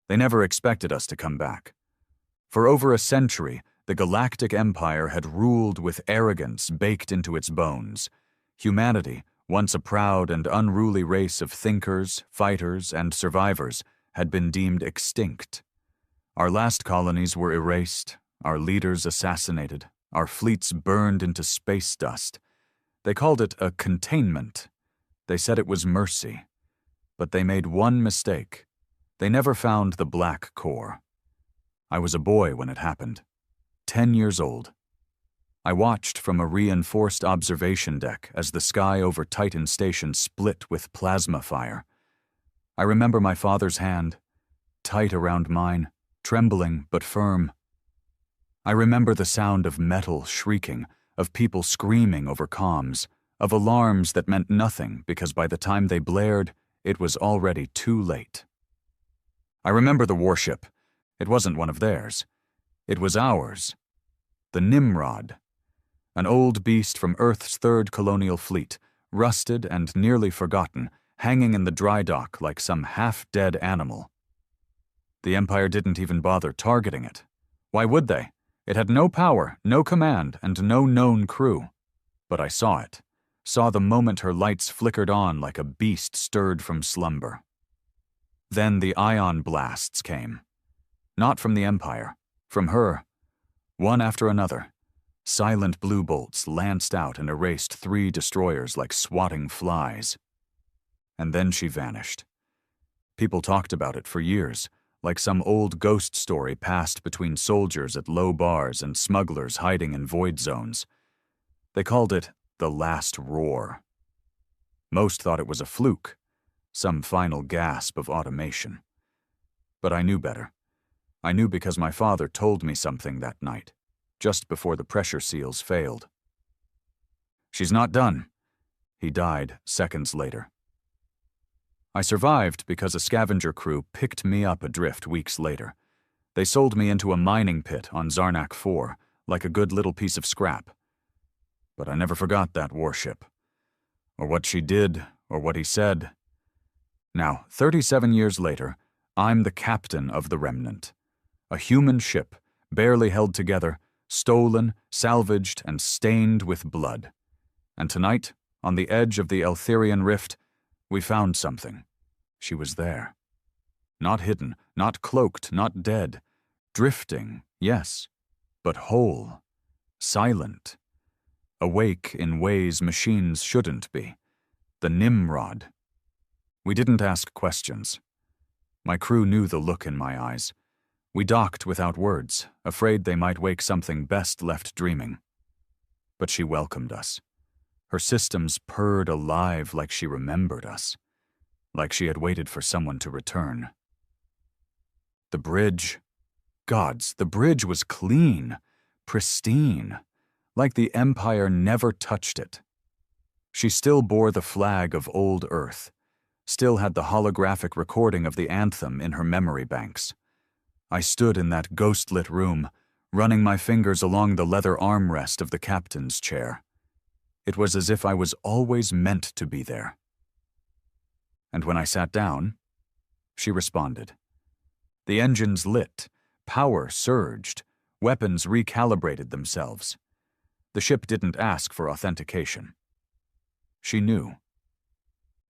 They never expected us to come back. For over a century, the Galactic Empire had ruled with arrogance baked into its bones. Humanity, once a proud and unruly race of thinkers, fighters, and survivors, had been deemed extinct. Our last colonies were erased, our leaders assassinated, our fleets burned into space dust. They called it a containment. They said it was mercy. But they made one mistake. They never found the black core. I was a boy when it happened, 10 years old. I watched from a reinforced observation deck as the sky over Titan Station split with plasma fire. I remember my father's hand, tight around mine, trembling but firm. I remember the sound of metal shrieking, of people screaming over comms, of alarms that meant nothing because by the time they blared, it was already too late. I remember the warship. It wasn't one of theirs. It was ours. The Nimrod. An old beast from Earth's third colonial fleet, rusted and nearly forgotten, hanging in the dry dock like some half-dead animal. The Empire didn't even bother targeting it. Why would they? It had no power, no command, and no known crew. But I saw it. Saw the moment her lights flickered on like a beast stirred from slumber. Then the ion blasts came. Not from the Empire, from her. One after another. Silent blue bolts lanced out and erased 3 destroyers like swatting flies. And then she vanished. People talked about it for years, like some old ghost story passed between soldiers at low bars and smugglers hiding in void zones. They called it the last roar. Most thought it was a fluke, some final gasp of automation. But I knew better. I knew because my father told me something that night, just before the pressure seals failed. She's not done. He died seconds later. I survived because a scavenger crew picked me up adrift weeks later. They sold me into a mining pit on Zarnak 4, like a good little piece of scrap. But I never forgot that warship. Or what she did, or what he said. Now, 37 years later, I'm the captain of the Remnant. A human ship, barely held together, stolen, salvaged, and stained with blood. And tonight, on the edge of the Eltherian Rift, we found something. She was there. Not hidden, not cloaked, not dead. Drifting, yes, but whole. Silent. Awake in ways machines shouldn't be. The Nimrod. We didn't ask questions. My crew knew the look in my eyes. We docked without words, afraid they might wake something best left dreaming. But she welcomed us. Her systems purred alive like she remembered us, like she had waited for someone to return. The bridge. Gods, the bridge was clean, pristine, like the Empire never touched it. She still bore the flag of old Earth, still had the holographic recording of the anthem in her memory banks. I stood in that ghost-lit room, running my fingers along the leather armrest of the captain's chair. It was as if I was always meant to be there. And when I sat down, she responded. The engines lit, power surged, weapons recalibrated themselves. The ship didn't ask for authentication. She knew.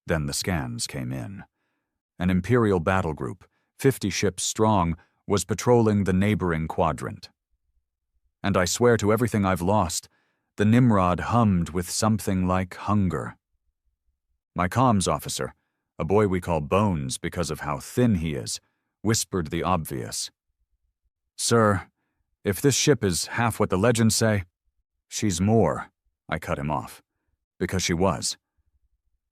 Then the scans came in. An Imperial battle group, 50 ships strong, was patrolling the neighboring quadrant. And I swear to everything I've lost, the Nimrod hummed with something like hunger. My comms officer, a boy we call Bones because of how thin he is, whispered the obvious. Sir, if this ship is half what the legends say, she's more, I cut him off, because she was.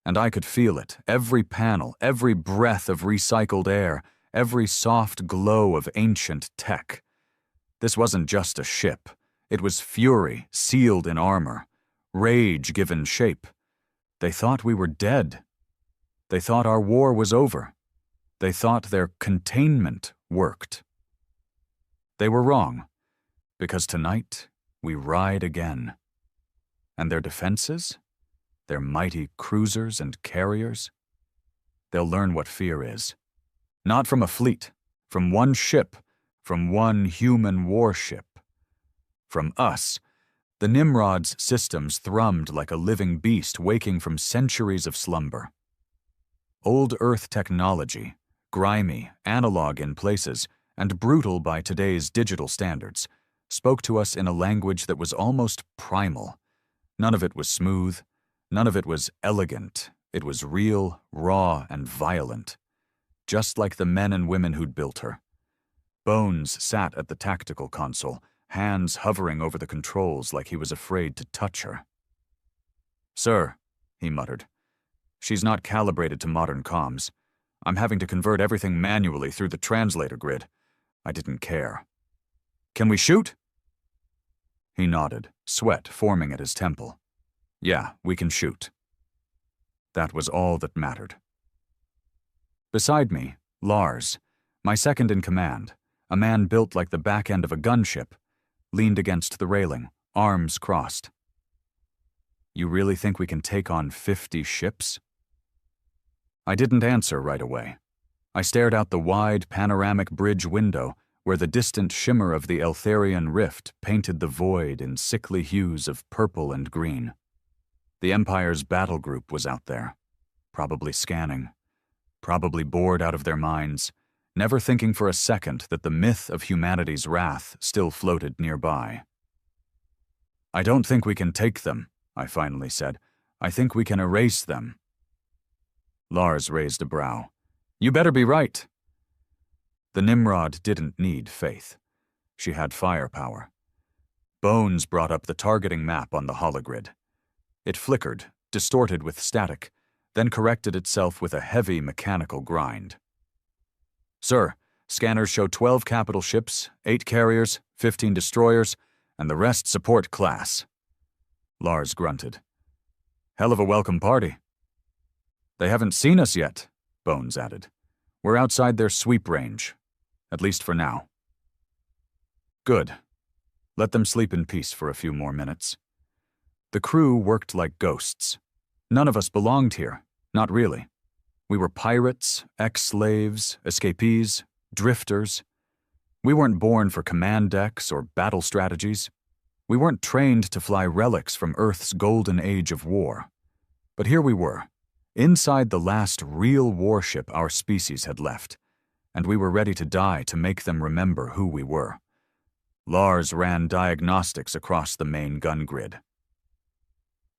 And I could feel it, every panel, every breath of recycled air, every soft glow of ancient tech. This wasn't just a ship. It was fury, sealed in armor, rage given shape. They thought we were dead. They thought our war was over. They thought their containment worked. They were wrong, because tonight we ride again. And their defenses? Their mighty cruisers and carriers? They'll learn what fear is. Not from a fleet, From one ship, from one human warship. From us, the Nimrod's systems thrummed like a living beast waking from centuries of slumber. Old Earth technology, grimy, analog in places, and brutal by today's digital standards, spoke to us in a language that was almost primal. None of it was smooth, none of it was elegant. It was real, raw, and violent, just like the men and women who'd built her. Bones sat at the tactical console, hands hovering over the controls like he was afraid to touch her. "Sir," he muttered, "she's not calibrated to modern comms. I'm having to convert everything manually through the translator grid. I didn't care. Can we shoot?" He nodded, sweat forming at his temple. "Yeah, we can shoot." That was all that mattered. Beside me, Lars, my second in command, a man built like the back end of a gunship, leaned against the railing, arms crossed. "You really think we can take on 50 ships?" I didn't answer right away. I stared out the wide, panoramic bridge window where the distant shimmer of the Eltharian rift painted the void in sickly hues of purple and green. The Empire's battle group was out there, probably scanning, probably bored out of their minds, never thinking for a second that the myth of humanity's wrath still floated nearby. "I don't think we can take them," I finally said. "I think we can erase them." Lars raised a brow. "You better be right." The Nimrod didn't need faith. She had firepower. Bones brought up the targeting map on the hologrid. It flickered, distorted with static, then corrected itself with a heavy mechanical grind. "Sir, scanners show 12 capital ships, 8 carriers, 15 destroyers, and the rest support class." Lars grunted. "Hell of a welcome party." "They haven't seen us yet," Bones added. "We're outside their sweep range, at least for now." "Good. Let them sleep in peace for a few more minutes." The crew worked like ghosts. None of us belonged here, not really. We were pirates, ex-slaves, escapees, drifters. We weren't born for command decks or battle strategies. We weren't trained to fly relics from Earth's golden age of war. But here we were, inside the last real warship our species had left, and we were ready to die to make them remember who we were. Lars ran diagnostics across the main gun grid.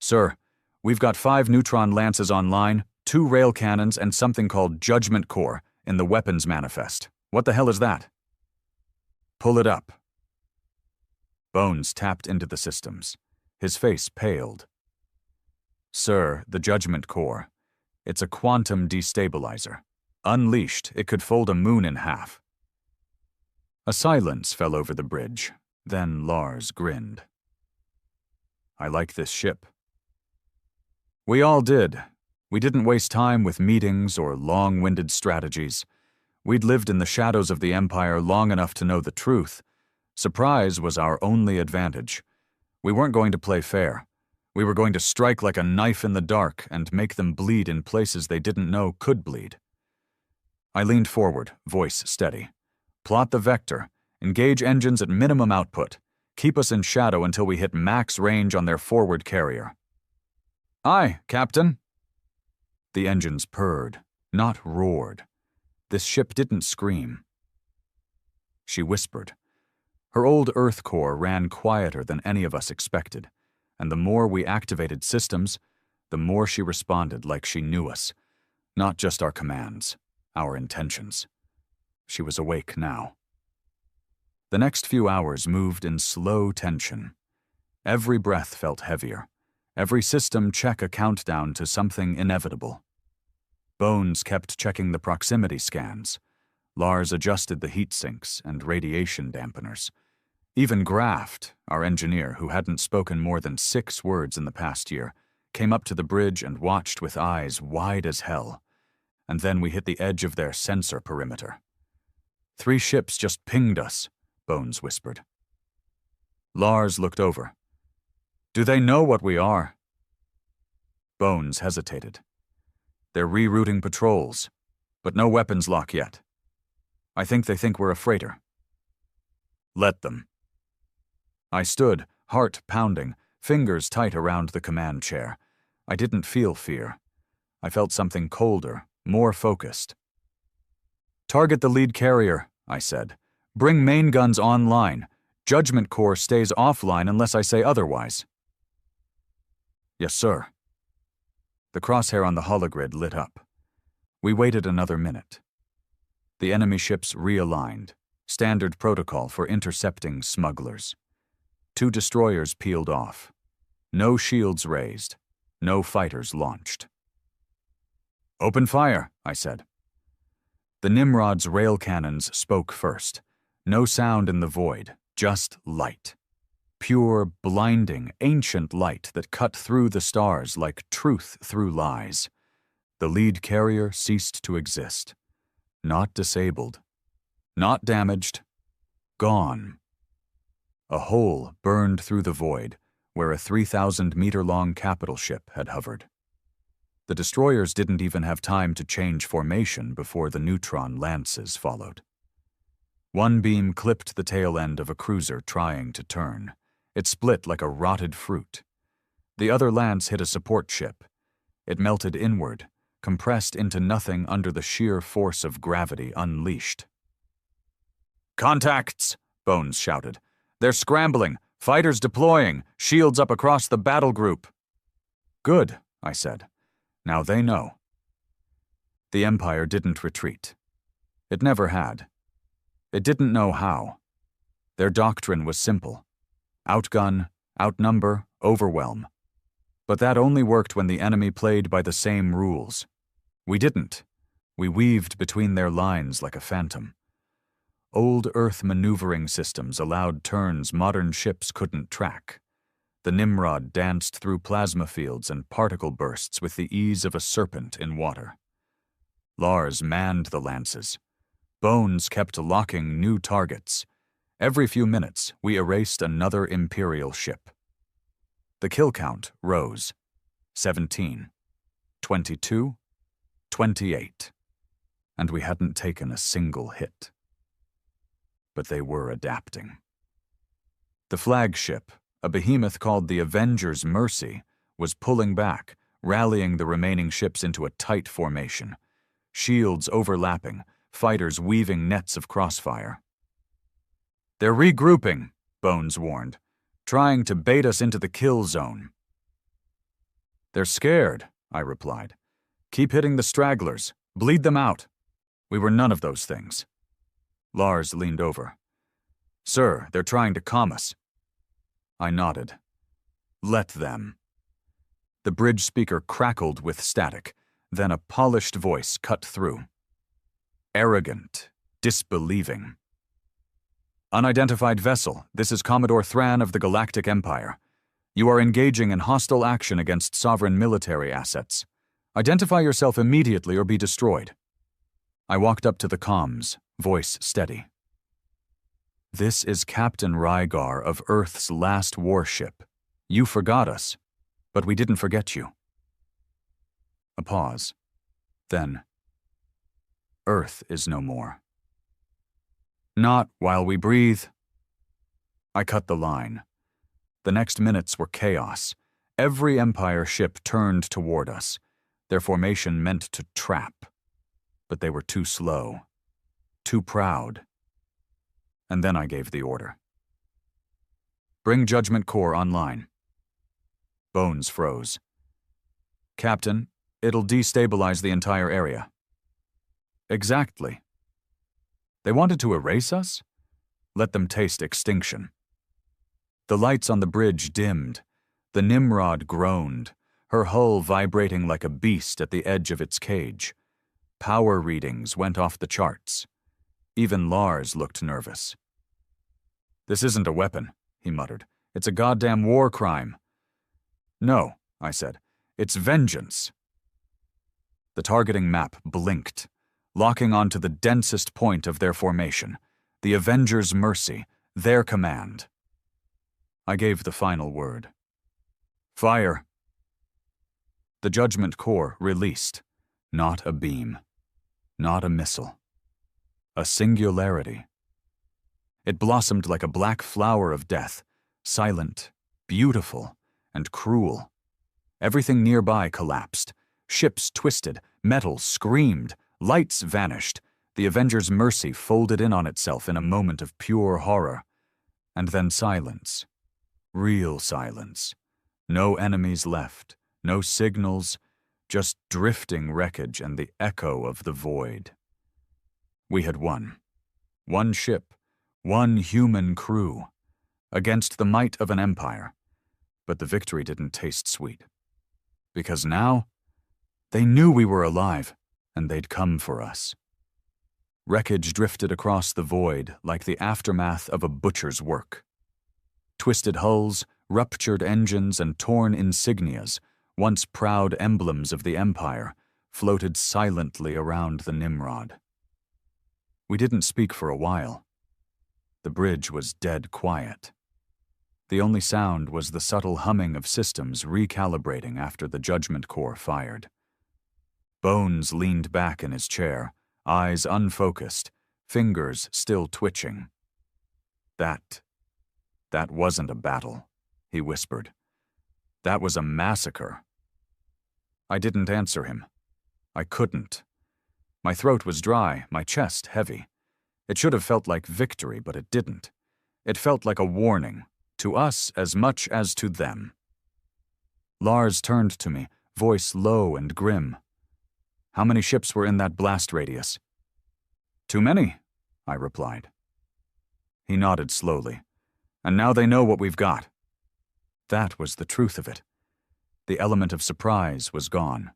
"Sir, we've got 5 neutron lances online, 2 rail cannons, and something called Judgment Core in the weapons manifest. What the hell is that?" "Pull it up." Bones tapped into the systems. His face paled. "Sir, the Judgment Core. It's a quantum destabilizer. Unleashed, it could fold a moon in half." A silence fell over the bridge. Then Lars grinned. "I like this ship." We all did. We didn't waste time with meetings or long-winded strategies. We'd lived in the shadows of the Empire long enough to know the truth. Surprise was our only advantage. We weren't going to play fair. We were going to strike like a knife in the dark and make them bleed in places they didn't know could bleed. I leaned forward, voice steady. "Plot the vector. Engage engines at minimum output. Keep us in shadow until we hit max range on their forward carrier." "Aye, Captain." The engines purred, not roared. This ship didn't scream. She whispered. Her old Earth core ran quieter than any of us expected, and the more we activated systems, the more she responded like she knew us, not just our commands, our intentions. She was awake now. The next few hours moved in slow tension. Every breath felt heavier. Every system check a countdown to something inevitable. Bones kept checking the proximity scans. Lars adjusted the heat sinks and radiation dampeners. Even Graft, our engineer who hadn't spoken more than 6 words in the past year, came up to the bridge and watched with eyes wide as hell. And then we hit the edge of their sensor perimeter. 3 ships just pinged us, Bones whispered. Lars looked over. "Do they know what we are?" Bones hesitated. "They're rerouting patrols, but no weapons lock yet." I think they think we're a freighter. Let them. I stood, heart pounding, fingers tight around the command chair. I didn't feel fear. I felt something colder, more focused. Target the lead carrier, I said. Bring main guns online. Judgment Corps stays offline unless I say otherwise. Yes, sir. The crosshair on the hologrid lit up. We waited another minute. The enemy ships realigned, standard protocol for intercepting smugglers. 2 destroyers peeled off. No shields raised. No fighters launched. Open fire, I said. The Nimrod's rail cannons spoke first. No sound in the void, just light. Pure, blinding, ancient light that cut through the stars like truth through lies. The lead carrier ceased to exist. Not disabled. Not damaged. Gone. A hole burned through the void where a 3,000-meter-long capital ship had hovered. The destroyers didn't even have time to change formation before the neutron lances followed. One beam clipped the tail end of a cruiser trying to turn. It split like a rotted fruit. The other lance hit a support ship. It melted inward, compressed into nothing under the sheer force of gravity unleashed. "Contacts!" Bones shouted. "They're scrambling! Fighters deploying! Shields up across the battle group!" "Good," I said. "Now they know." The Empire didn't retreat. It never had. It didn't know how. Their doctrine was simple. Outgun, outnumber, overwhelm. But that only worked when the enemy played by the same rules. We didn't. We weaved between their lines like a phantom. Old Earth maneuvering systems allowed turns modern ships couldn't track. The Nimrod danced through plasma fields and particle bursts with the ease of a serpent in water. Lars manned the lances. Bones kept locking new targets. Every few minutes, we erased another Imperial ship. The kill count rose. 17, 22, 28. And we hadn't taken a single hit. But they were adapting. The flagship, a behemoth called the Avenger's Mercy, was pulling back, rallying the remaining ships into a tight formation. Shields overlapping, fighters weaving nets of crossfire. "They're regrouping," Bones warned, "trying to bait us into the kill zone." "They're scared," I replied. "Keep hitting the stragglers. Bleed them out." We were none of those things. Lars leaned over. "Sir, they're trying to calm us." I nodded. "Let them." The bridge speaker crackled with static, then a polished voice cut through. Arrogant, disbelieving. "Unidentified vessel, this is Commodore Thran of the Galactic Empire. You are engaging in hostile action against sovereign military assets. Identify yourself immediately or be destroyed." I walked up to the comms, voice steady. "This is Captain Rygar of Earth's last warship. You forgot us, but we didn't forget you." A pause. Then, "Earth is no more." "Not while we breathe." I cut the line. The next minutes were chaos. Every Empire ship turned toward us. Their formation meant to trap. But they were too slow. Too proud. And then I gave the order. "Bring Judgment Corps online." Bones froze. "Captain, it'll destabilize the entire area." "Exactly." They wanted to erase us? Let them taste extinction. The lights on the bridge dimmed. The Nimrod groaned, her hull vibrating like a beast at the edge of its cage. Power readings went off the charts. Even Lars looked nervous. "This isn't a weapon," he muttered. "It's a goddamn war crime." "No," I said. "It's vengeance." The targeting map blinked, locking onto the densest point of their formation, the Avenger's Mercy, their command. I gave the final word. "Fire." The Judgment Corps released. Not a beam. Not a missile. A singularity. It blossomed like a black flower of death, silent, beautiful, and cruel. Everything nearby collapsed. Ships twisted, metal screamed, lights vanished. The Avengers' mercy folded in on itself in a moment of pure horror. And then silence. Real silence. No enemies left, no signals, just drifting wreckage and the echo of the void. We had won. One ship, one human crew, against the might of an empire. But the victory didn't taste sweet. Because now, they knew we were alive, and they'd come for us. Wreckage drifted across the void like the aftermath of a butcher's work. Twisted hulls, ruptured engines, and torn insignias, once proud emblems of the Empire, floated silently around the Nimrod. We didn't speak for a while. The bridge was dead quiet. The only sound was the subtle humming of systems recalibrating after the Judgment Corps fired. Bones leaned back in his chair, eyes unfocused, fingers still twitching. That wasn't a battle, he whispered. That was a massacre. I didn't answer him. I couldn't. My throat was dry, my chest heavy. It should have felt like victory, but it didn't. It felt like a warning, to us as much as to them. Lars turned to me, voice low and grim. How many ships were in that blast radius? Too many, I replied. He nodded slowly. And now they know what we've got. That was the truth of it. The element of surprise was gone.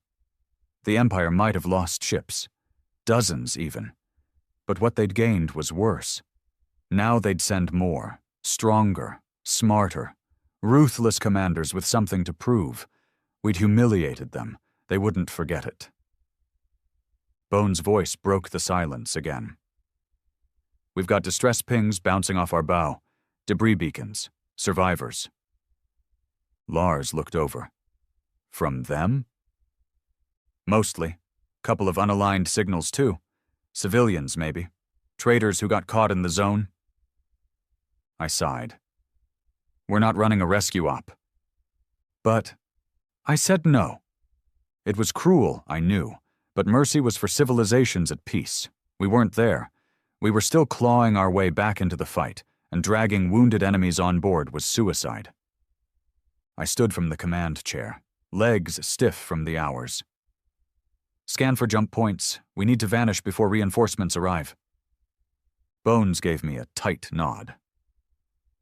The Empire might have lost ships, dozens even, but what they'd gained was worse. Now they'd send more, stronger, smarter, ruthless commanders with something to prove. We'd humiliated them. They wouldn't forget it. Bones' voice broke the silence again. We've got distress pings bouncing off our bow, debris beacons, survivors. Lars looked over. From them? Mostly. Couple of unaligned signals, too. Civilians, maybe. Traitors who got caught in the zone. I sighed. We're not running a rescue op. But I said no. It was cruel, I knew, but mercy was for civilizations at peace. We weren't there. We were still clawing our way back into the fight, and dragging wounded enemies on board was suicide. I stood from the command chair, legs stiff from the hours. Scan for jump points. We need to vanish before reinforcements arrive. Bones gave me a tight nod.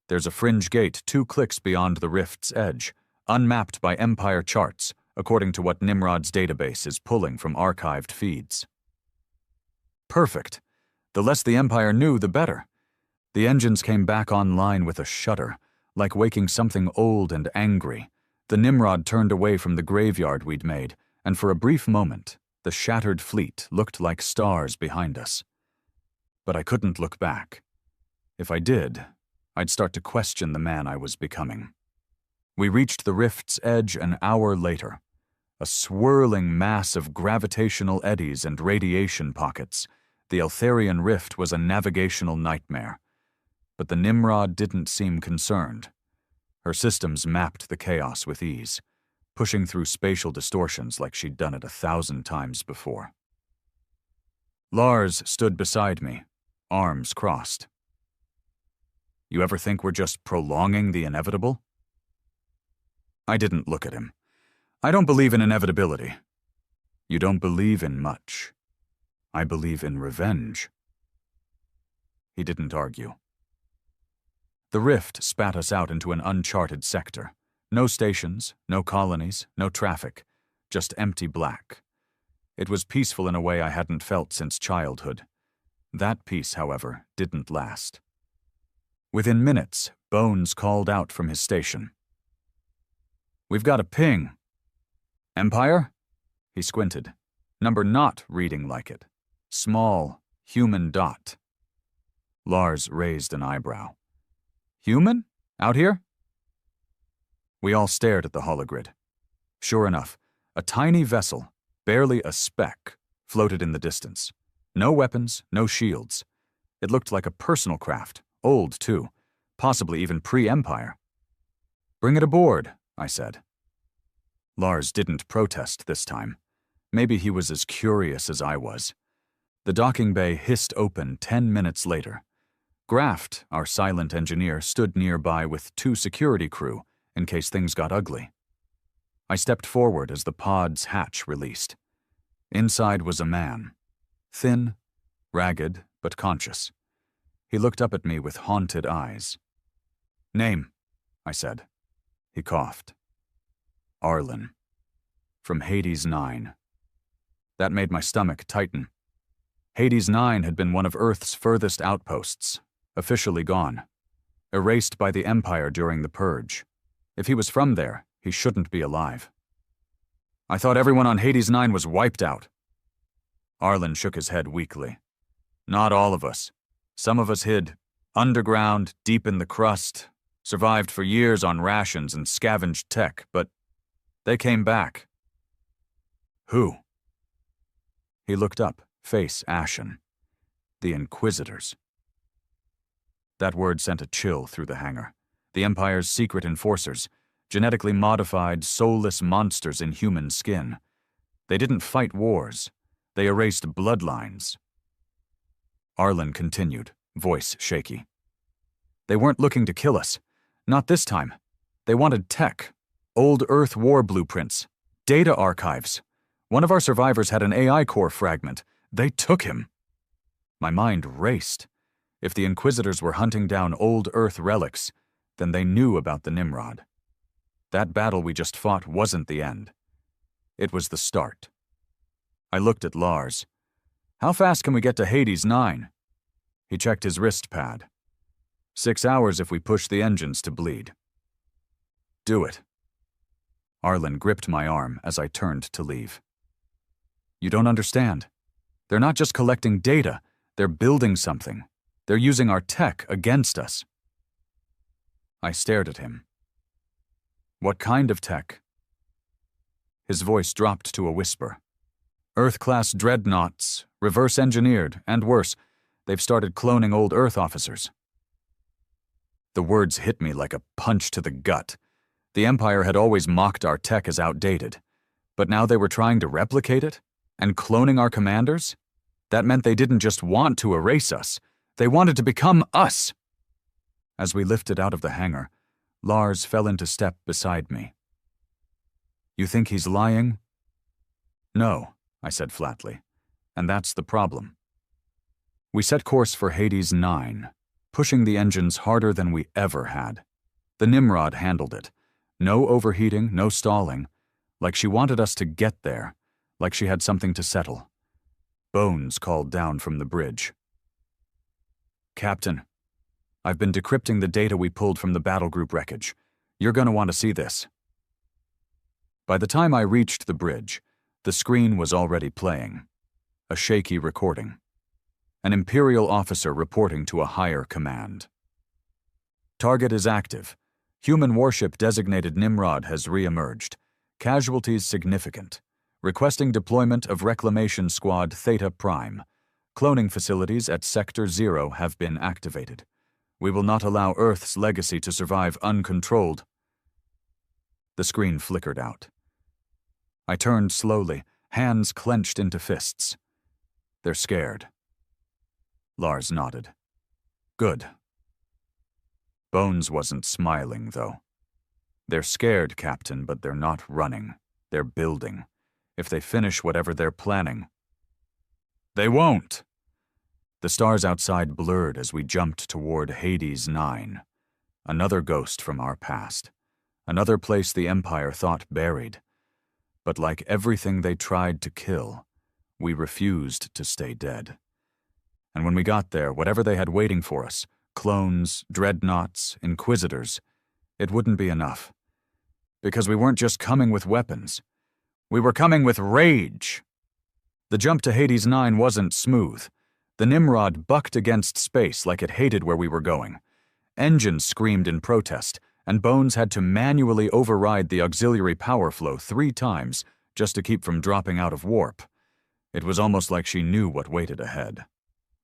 There's a fringe gate 2 clicks beyond the rift's edge, unmapped by Empire charts, according to what Nimrod's database is pulling from archived feeds. Perfect. The less the Empire knew, the better. The engines came back online with a shudder, like waking something old and angry. The Nimrod turned away from the graveyard we'd made, and for a brief moment, the shattered fleet looked like stars behind us. But I couldn't look back. If I did, I'd start to question the man I was becoming. We reached the rift's edge an hour later, a swirling mass of gravitational eddies and radiation pockets. The Eltharian rift was a navigational nightmare. But the Nimrod didn't seem concerned. Her systems mapped the chaos with ease, pushing through spatial distortions like she'd done it 1,000 times before. Lars stood beside me, arms crossed. You ever think we're just prolonging the inevitable? I didn't look at him. I don't believe in inevitability. You don't believe in much. I believe in revenge. He didn't argue. The rift spat us out into an uncharted sector. No stations, no colonies, no traffic, just empty black. It was peaceful in a way I hadn't felt since childhood. That peace, however, didn't last. Within minutes, Bones called out from his station. We've got a ping. Empire? He squinted. Number not reading like it. Small, human dot. Lars raised an eyebrow. Human? Out here? We all stared at the hologrid. Sure enough, a tiny vessel, barely a speck, floated in the distance. No weapons, no shields. It looked like a personal craft, old too, possibly even pre-Empire. "Bring it aboard," I said. Lars didn't protest this time. Maybe he was as curious as I was. The docking bay hissed open 10 minutes later. Graft, our silent engineer, stood nearby with 2 security crew in case things got ugly. I stepped forward as the pod's hatch released. Inside was a man. Thin, ragged, but conscious. He looked up at me with haunted eyes. "Name," I said. He coughed. "Arlen. From Hades 9. That made my stomach tighten. Hades 9 had been one of Earth's furthest outposts, officially gone, erased by the Empire during the Purge. If he was from there, he shouldn't be alive. "I thought everyone on Hades 9 was wiped out." Arlen shook his head weakly. "Not all of us. Some of us hid, underground, deep in the crust, survived for years on rations and scavenged tech, but they came back." "Who?" He looked up, face ashen. "The Inquisitors." That word sent a chill through the hangar. The Empire's secret enforcers, genetically modified, soulless monsters in human skin. They didn't fight wars. They erased bloodlines. Arlen continued, voice shaky. "They weren't looking to kill us. Not this time. They wanted tech, old Earth war blueprints, data archives. One of our survivors had an AI core fragment. They took him." My mind raced. If the Inquisitors were hunting down old Earth relics, then they knew about the Nimrod. That battle we just fought wasn't the end. It was the start. I looked at Lars. "How fast can we get to Hades 9? He checked his wrist pad. 6 hours if we push the engines to bleed." "Do it." Arlen gripped my arm as I turned to leave. "You don't understand. They're not just collecting data, they're building something. They're using our tech against us." I stared at him. "What kind of tech?" His voice dropped to a whisper. "Earth-class dreadnoughts, reverse-engineered, and worse, they've started cloning old Earth officers." The words hit me like a punch to the gut. The Empire had always mocked our tech as outdated, but now they were trying to replicate it? And cloning our commanders? That meant they didn't just want to erase us, they wanted to become us. As we lifted out of the hangar, Lars fell into step beside me. "You think he's lying?" "No," I said flatly, "and that's the problem." We set course for Hades 9, pushing the engines harder than we ever had. The Nimrod handled it. No overheating, no stalling, like she wanted us to get there, like she had something to settle. Bones called down from the bridge. "Captain, I've been decrypting the data we pulled from the battle group wreckage. You're going to want to see this." By the time I reached the bridge, the screen was already playing. A shaky recording. An Imperial officer reporting to a higher command. "Target is active. Human warship designated Nimrod has re-emerged. Casualties significant. Requesting deployment of Reclamation Squad Theta Prime. Cloning facilities at Sector 0 have been activated. We will not allow Earth's legacy to survive uncontrolled." The screen flickered out. I turned slowly, hands clenched into fists. "They're scared." Lars nodded. "Good." Bones wasn't smiling, though. "They're scared, Captain, but they're not running. They're building. If they finish whatever they're planning." "They won't." The stars outside blurred as we jumped toward Hades 9. Another ghost from our past. Another place the Empire thought buried. But like everything they tried to kill, we refused to stay dead. And when we got there, whatever they had waiting for us, clones, dreadnoughts, inquisitors, it wouldn't be enough. Because we weren't just coming with weapons. We were coming with rage. The jump to Hades 9 wasn't smooth. The Nimrod bucked against space like it hated where we were going. Engines screamed in protest, and Bones had to manually override the auxiliary power flow 3 times just to keep from dropping out of warp. It was almost like she knew what waited ahead.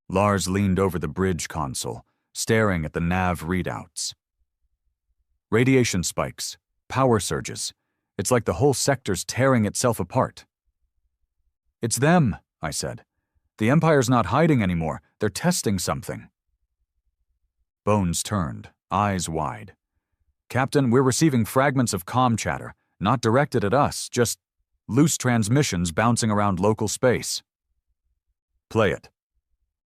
Lars leaned over the bridge console, staring at the nav readouts. Radiation spikes, power surges. It's like the whole sector's tearing itself apart. It's them, I said. The Empire's not hiding anymore. They're testing something. Bones turned, eyes wide. Captain, we're receiving fragments of comm chatter, not directed at us, just loose transmissions bouncing around local space. Play it.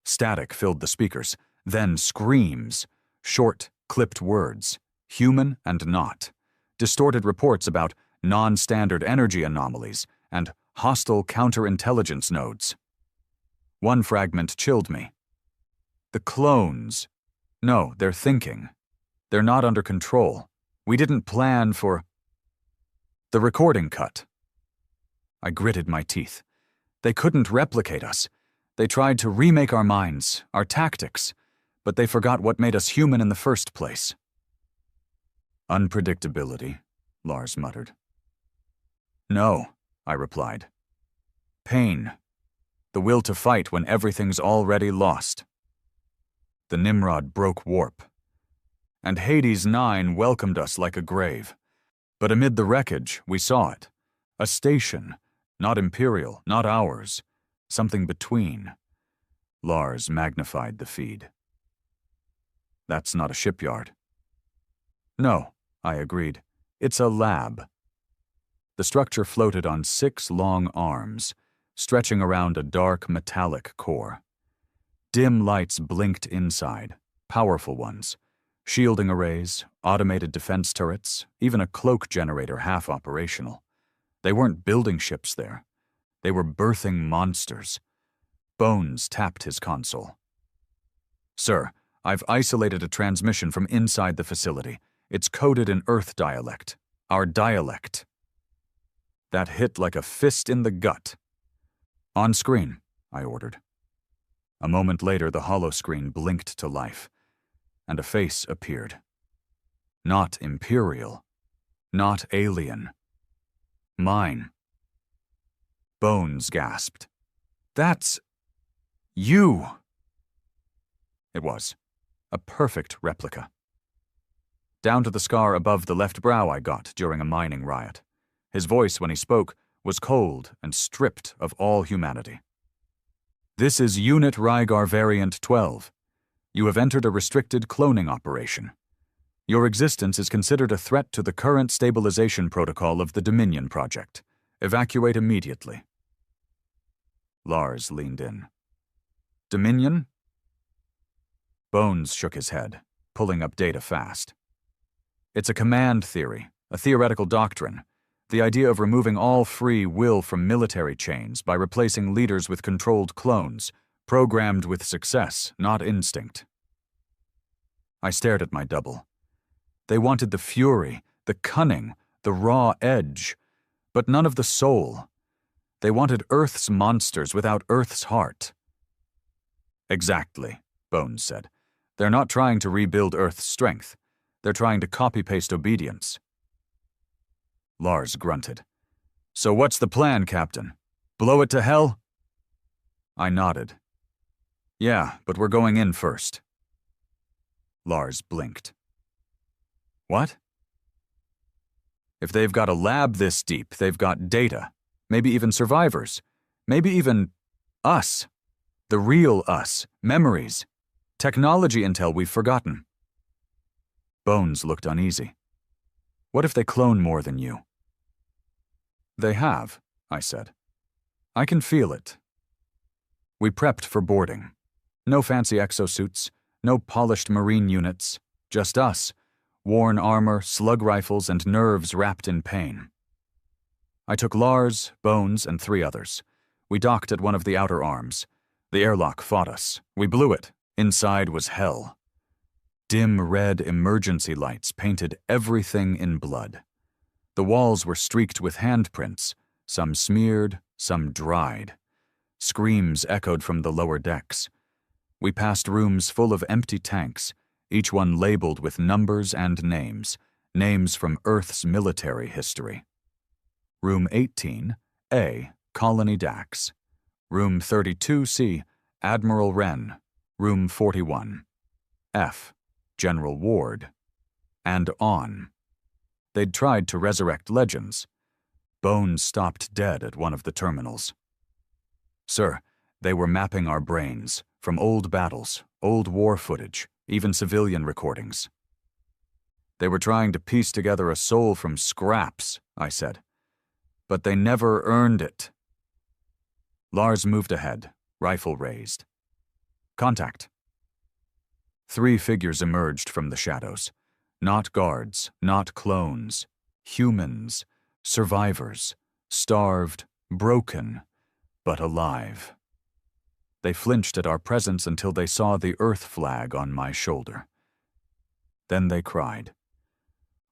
Static filled the speakers, then screams, short, clipped words, human and not, distorted reports about non-standard energy anomalies and hostile counterintelligence nodes. One fragment chilled me. The clones. No, they're thinking. They're not under control. We didn't plan for... The recording cut. I gritted my teeth. They couldn't replicate us. They tried to remake our minds, our tactics, but they forgot what made us human in the first place. Unpredictability, Lars muttered. No, I replied. Pain. The will to fight when everything's already lost. The Nimrod broke warp. And Hades 9 welcomed us like a grave. But amid the wreckage, we saw it. A station, not Imperial, not ours. Something between. Lars magnified the feed. That's not a shipyard. No, I agreed. It's a lab. The structure floated on 6 long arms, stretching around a dark metallic core. Dim lights blinked inside, powerful ones. Shielding arrays, automated defense turrets, even a cloak generator half operational. They weren't building ships there. They were birthing monsters. Bones tapped his console. Sir, I've isolated a transmission from inside the facility. It's coded in Earth dialect. Our dialect. That hit like a fist in the gut. On screen, I ordered. A moment later, the holoscreen blinked to life, and a face appeared. Not Imperial. Not alien. Mine. Bones gasped. That's... you! It was. A perfect replica. Down to the scar above the left brow I got during a mining riot. His voice, when he spoke, was cold and stripped of all humanity. This is Unit Rygar Variant 12. You have entered a restricted cloning operation. Your existence is considered a threat to the current stabilization protocol of the Dominion Project. Evacuate immediately. Lars leaned in. Dominion? Bones shook his head, pulling up data fast. It's a command theory, a theoretical doctrine. The idea of removing all free will from military chains by replacing leaders with controlled clones, programmed with success, not instinct. I stared at my double. They wanted the fury, the cunning, the raw edge, but none of the soul. They wanted Earth's monsters without Earth's heart. Exactly, Bones said. They're not trying to rebuild Earth's strength. They're trying to copy-paste obedience. Lars grunted. So what's the plan, Captain? Blow it to hell? I nodded. Yeah, but we're going in first. Lars blinked. What? If they've got a lab this deep, they've got data. Maybe even survivors. Maybe even us. The real us. Memories. Technology intel we've forgotten. Bones looked uneasy. What if they clone more than you? They have, I said. I can feel it. We prepped for boarding. No fancy exosuits, no polished marine units, just us, worn armor, slug rifles, and nerves wrapped in pain. I took Lars, Bones, and 3 others. We docked at one of the outer arms. The airlock fought us. We blew it. Inside was hell. Dim red emergency lights painted everything in blood. The walls were streaked with handprints, some smeared, some dried. Screams echoed from the lower decks. We passed rooms full of empty tanks, each one labeled with numbers and names from Earth's military history. Room 18, A, Colony Dax. Room 32C, Admiral Wren. Room 41. F, General Ward. And on. They'd tried to resurrect legends. Bones stopped dead at one of the terminals. Sir, they were mapping our brains, from old battles, old war footage, even civilian recordings. They were trying to piece together a soul from scraps, I said. But they never earned it. Lars moved ahead, rifle raised. Contact. 3 figures emerged from the shadows. Not guards, not clones. Humans, survivors, starved, broken, but alive. They flinched at our presence until they saw the Earth flag on my shoulder. Then they cried.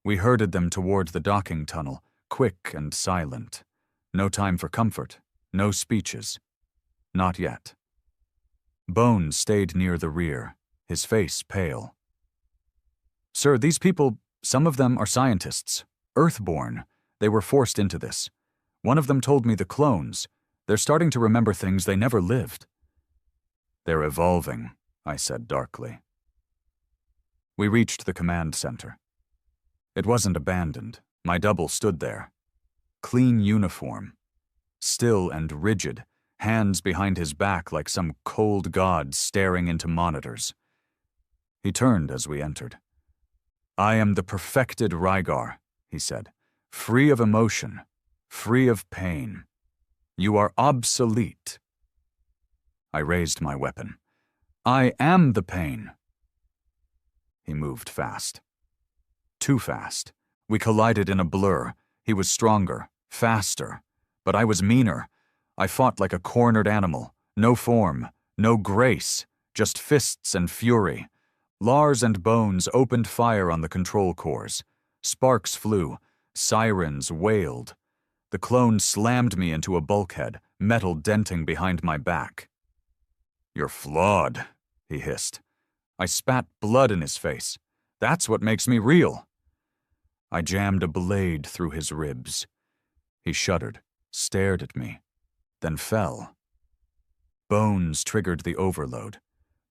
We herded them toward the docking tunnel, quick and silent. No time for comfort, no speeches. Not yet. Bones stayed near the rear, his face pale. Sir, these people, some of them are scientists, Earthborn. They were forced into this. One of them told me the clones, they're starting to remember things they never lived. They're evolving, I said darkly. We reached the command center. It wasn't abandoned. My double stood there. Clean uniform. Still and rigid, hands behind his back like some cold god staring into monitors. He turned as we entered. I am the perfected Rygar, he said, free of emotion, free of pain. You are obsolete. I raised my weapon. I am the pain. He moved fast. Too fast. We collided in a blur. He was stronger, faster, but I was meaner. I fought like a cornered animal. No form, no grace, just fists and fury. Lars and Bones opened fire on the control cores. Sparks flew. Sirens wailed. The clone slammed me into a bulkhead, metal denting behind my back. You're flawed, he hissed. I spat blood in his face. That's what makes me real. I jammed a blade through his ribs. He shuddered, stared at me, then fell. Bones triggered the overload.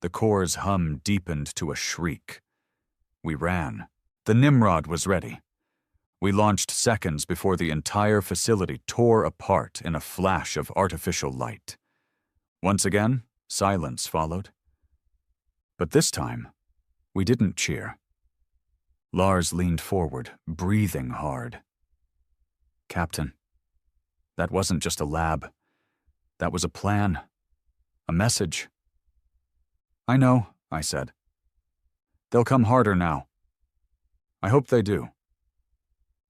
The core's hum deepened to a shriek. We ran. The Nimrod was ready. We launched seconds before the entire facility tore apart in a flash of artificial light. Once again, silence followed. But this time, we didn't cheer. Lars leaned forward, breathing hard. Captain, that wasn't just a lab. That was a plan. A message. I know, I said. They'll come harder now. I hope they do.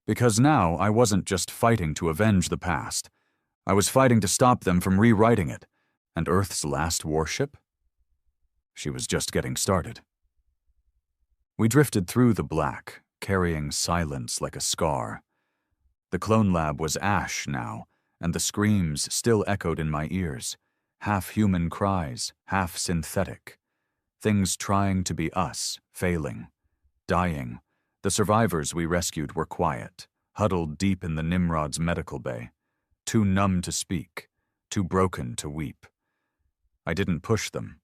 Because now I wasn't just fighting to avenge the past. I was fighting to stop them from rewriting it. And Earth's last warship? She was just getting started. We drifted through the black, carrying silence like a scar. The clone lab was ash now, and the screams still echoed in my ears. Half-human cries, half-synthetic. Things trying to be us, failing, dying. The survivors we rescued were quiet, huddled deep in the Nimrod's medical bay, too numb to speak, too broken to weep. I didn't push them.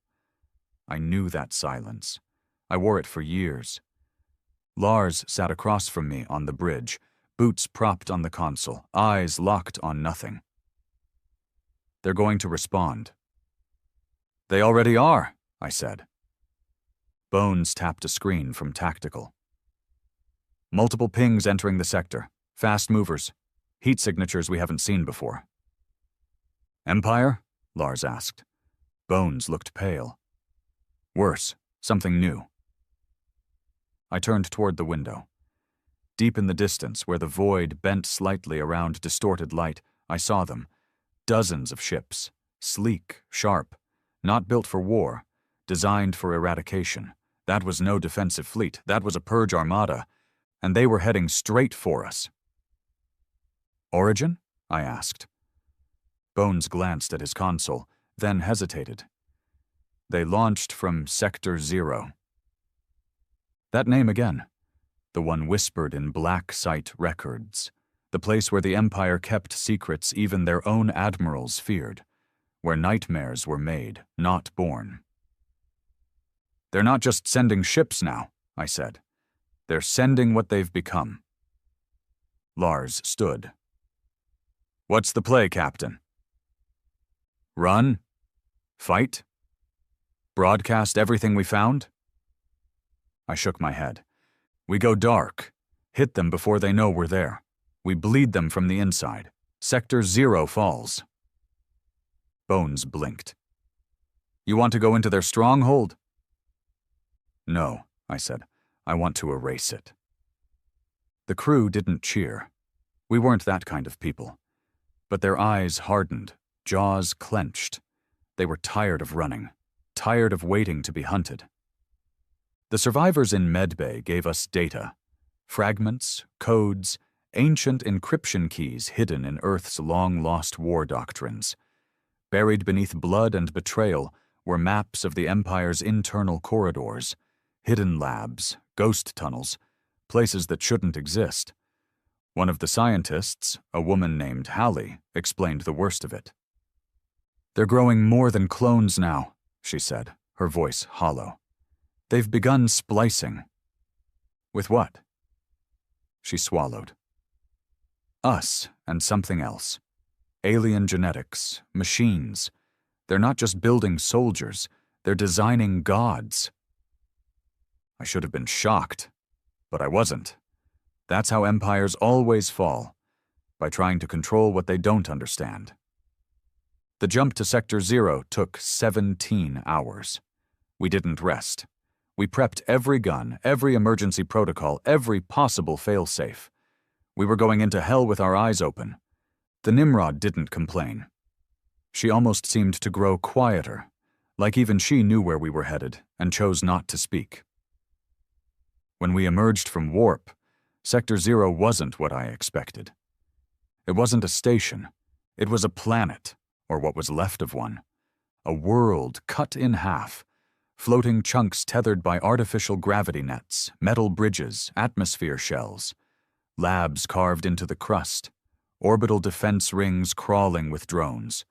I knew that silence. I wore it for years. Lars sat across from me on the bridge, boots propped on the console, eyes locked on nothing. They're going to respond. They already are, I said. Bones tapped a screen from Tactical. Multiple pings entering the sector. Fast movers. Heat signatures we haven't seen before. Empire? Lars asked. Bones looked pale. Worse, something new. I turned toward the window. Deep in the distance, where the void bent slightly around distorted light, I saw them. Dozens of ships. Sleek, sharp. Not built for war. Designed for eradication. That was no defensive fleet. That was a purge armada. And they were heading straight for us. Origin? I asked. Bones glanced at his console, then hesitated. They launched from Sector 0. That name again. The one whispered in black site records. The place where the Empire kept secrets even their own admirals feared. where nightmares were made, not born. They're not just sending ships now, I said. They're sending what they've become. Lars stood. What's the play, Captain? Run? Fight? Broadcast everything we found? I shook my head. We go dark. Hit them before they know we're there. We bleed them from the inside. Sector 0 falls. Bones blinked. You want to go into their stronghold? No, I said. I want to erase it. The crew didn't cheer. We weren't that kind of people. But their eyes hardened, jaws clenched. They were tired of running, tired of waiting to be hunted. The survivors in Medbay gave us data, fragments, codes, ancient encryption keys hidden in Earth's long-lost war doctrines. Buried beneath blood and betrayal were maps of the Empire's internal corridors, hidden labs, ghost tunnels, places that shouldn't exist. One of the scientists, a woman named Hallie, explained the worst of it. They're growing more than clones now, she said, her voice hollow. They've begun splicing. With what? She swallowed. Us and something else. Alien genetics, machines. They're not just building soldiers, they're designing gods. I should have been shocked, but I wasn't. That's how empires always fall, by trying to control what they don't understand. The jump to Sector 0 took 17 hours. We didn't rest. We prepped every gun, every emergency protocol, every possible fail-safe. We were going into hell with our eyes open. The Nimrod didn't complain. She almost seemed to grow quieter, like even she knew where we were headed and chose not to speak. When we emerged from Warp, Sector 0 wasn't what I expected. It wasn't a station. It was a planet, or what was left of one. A world cut in half, floating chunks tethered by artificial gravity nets, metal bridges, atmosphere shells, labs carved into the crust, orbital defense rings crawling with drones.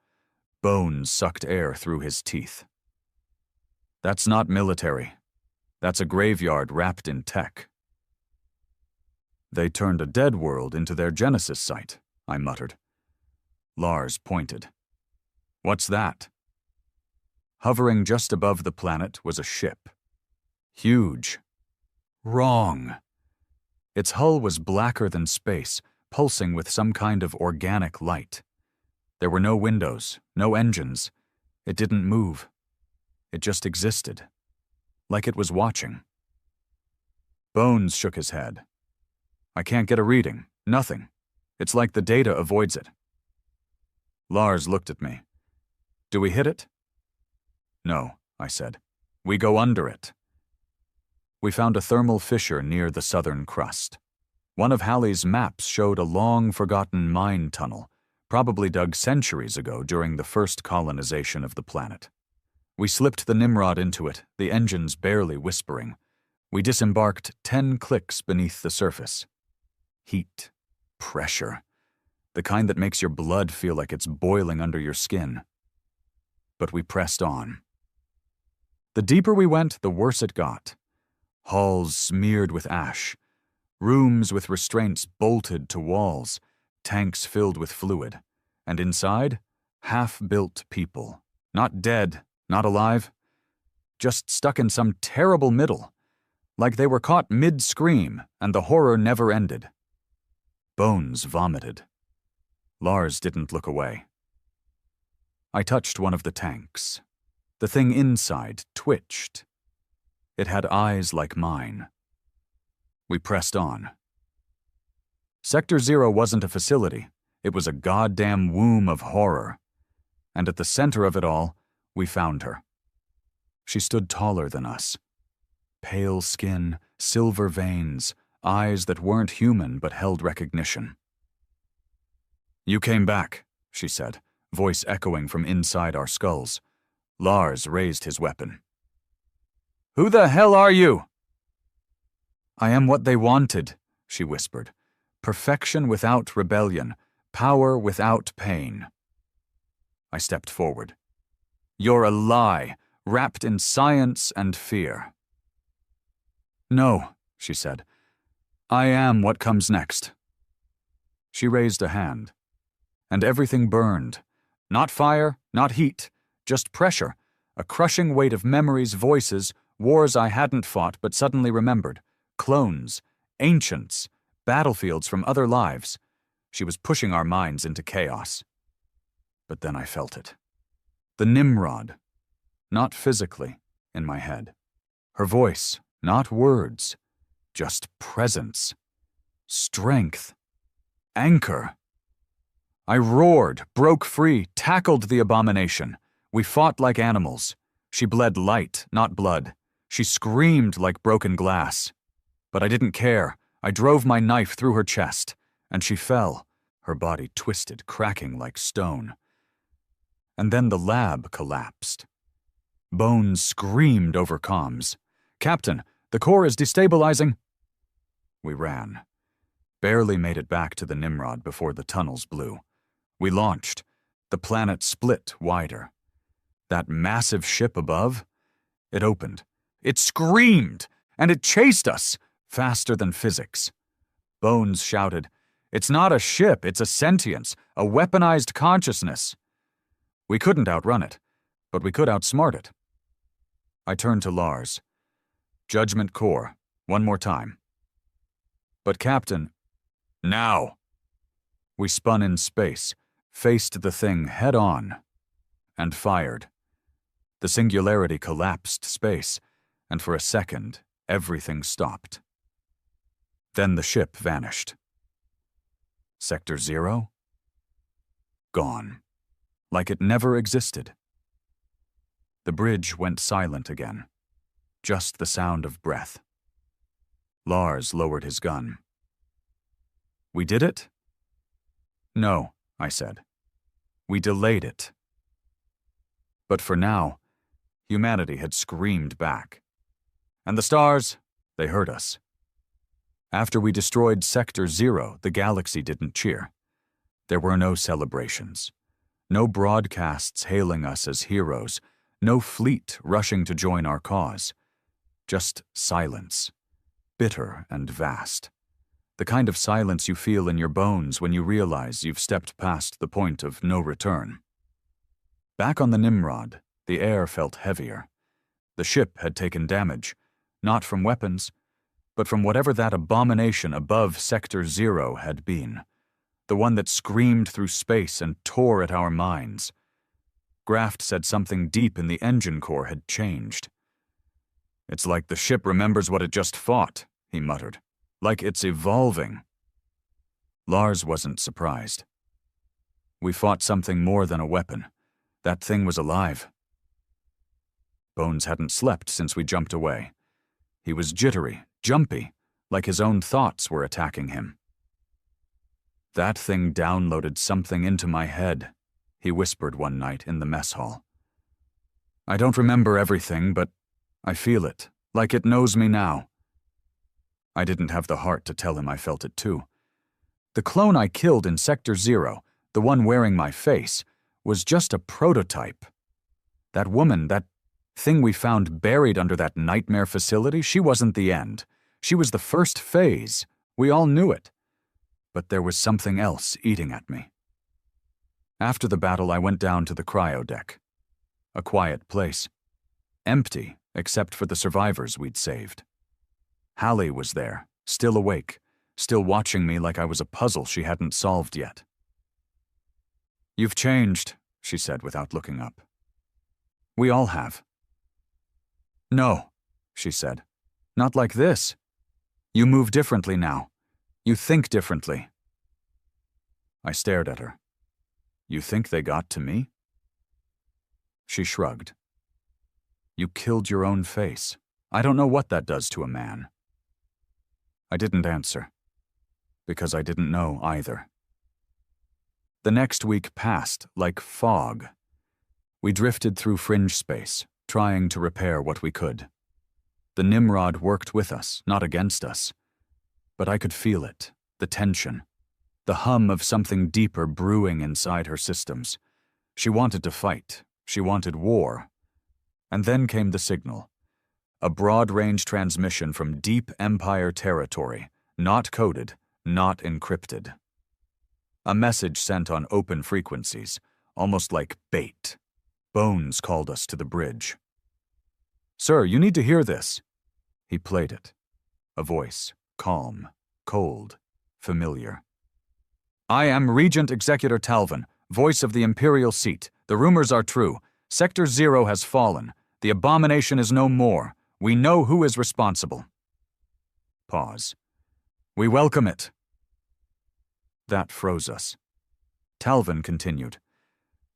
Bones sucked air through his teeth. That's not military. That's a graveyard wrapped in tech. They turned a dead world into their Genesis site, I muttered. Lars pointed. What's that? Hovering just above the planet was a ship. Huge. Wrong. Its hull was blacker than space, pulsing with some kind of organic light. There were no windows, no engines. It didn't move. It just existed. Like it was watching. Bones shook his head. I can't get a reading. Nothing. It's like the data avoids it. Lars looked at me. Do we hit it? No, I said. We go under it. We found a thermal fissure near the southern crust. One of Hallie's maps showed a long-forgotten mine tunnel, probably dug centuries ago during the first colonization of the planet. We slipped the Nimrod into it, the engines barely whispering. We disembarked 10 clicks beneath the surface. Heat. Pressure. The kind that makes your blood feel like it's boiling under your skin. But we pressed on. The deeper we went, the worse it got. Halls smeared with ash. Rooms with restraints bolted to walls. Tanks filled with fluid. And inside, half-built people. Not dead. Not alive, just stuck in some terrible middle, like they were caught mid-scream and the horror never ended. Bones vomited. Lars didn't look away. I touched one of the tanks. The thing inside twitched. It had eyes like mine. We pressed on. Sector 0 wasn't a facility. It was a goddamn womb of horror. And at the center of it all, we found her. She stood taller than us. Pale skin, silver veins, eyes that weren't human but held recognition. You came back, she said, voice echoing from inside our skulls. Lars raised his weapon. Who the hell are you? I am what they wanted, she whispered. Perfection without rebellion, power without pain. I stepped forward. You're a lie, wrapped in science and fear." "No," she said. "I am what comes next." She raised a hand, and everything burned. Not fire, not heat, just pressure, a crushing weight of memories, voices, wars I hadn't fought but suddenly remembered, clones, ancients, battlefields from other lives. She was pushing our minds into chaos. But then I felt it. The Nimrod, not physically, in my head. Her voice, not words, just presence, strength, anchor. I roared, broke free, tackled the abomination. We fought like animals. She bled light, not blood. She screamed like broken glass. But I didn't care. I drove my knife through her chest, and she fell, her body twisted, cracking like stone. And then the lab collapsed. Bones screamed over comms. "Captain, the core is destabilizing." We ran. Barely made it back to the Nimrod before the tunnels blew. We launched. The planet split wider. That massive ship above, it opened. It screamed, and it chased us, faster than physics. Bones shouted, "It's not a ship, it's a sentience, a weaponized consciousness." We couldn't outrun it, but we could outsmart it. I turned to Lars. "Judgment Core, one more time." "But Captain..." "Now!" We spun in space, faced the thing head on, and fired. The singularity collapsed space, and for a second, everything stopped. Then the ship vanished. Sector 0? Gone. Like it never existed. The bridge went silent again. Just the sound of breath. Lars lowered his gun. "We did it?" "No," I said. "We delayed it." But for now, humanity had screamed back. And the stars, they heard us. After we destroyed Sector 0, the galaxy didn't cheer. There were no celebrations. No broadcasts hailing us as heroes. No fleet rushing to join our cause. Just silence. Bitter and vast. The kind of silence you feel in your bones when you realize you've stepped past the point of no return. Back on the Nimrod, the air felt heavier. The ship had taken damage, not from weapons, but from whatever that abomination above Sector 0 had been. The one that screamed through space and tore at our minds. Graft said something deep in the engine core had changed. "It's like the ship remembers what it just fought," he muttered. "Like it's evolving." Lars wasn't surprised. We fought something more than a weapon. That thing was alive. Bones hadn't slept since we jumped away. He was jittery, jumpy, like his own thoughts were attacking him. "That thing downloaded something into my head," he whispered one night in the mess hall. "I don't remember everything, but I feel it, like it knows me now." I didn't have the heart to tell him I felt it too. The clone I killed in Sector 0, the one wearing my face, was just a prototype. That woman, that thing we found buried under that nightmare facility, she wasn't the end. She was the first phase. We all knew it. But there was something else eating at me. After the battle, I went down to the cryo deck. A quiet place. Empty, except for the survivors we'd saved. Hallie was there, still awake, still watching me like I was a puzzle she hadn't solved yet. "You've changed," she said without looking up. "We all have." "No," she said. "Not like this. You move differently now. You think differently." I stared at her. "You think they got to me?" She shrugged. "You killed your own face. I don't know what that does to a man." I didn't answer, because I didn't know either. The next week passed like fog. We drifted through fringe space, trying to repair what we could. The Nimrod worked with us, not against us. But I could feel it, the tension, the hum of something deeper brewing inside her systems. She wanted to fight, She wanted war. And then came the signal. A broad-range transmission from deep Empire territory, not coded, not encrypted. A message sent on open frequencies, almost like bait. Bones called us to the bridge. "Sir, you need to hear this." He played it. A voice, calm, cold, familiar. "I am Regent Executor Talvin, voice of the Imperial seat. The rumors are true. Sector 0 has fallen. The abomination is no more. We know who is responsible." Pause. "We welcome it." That froze us. Talvin continued.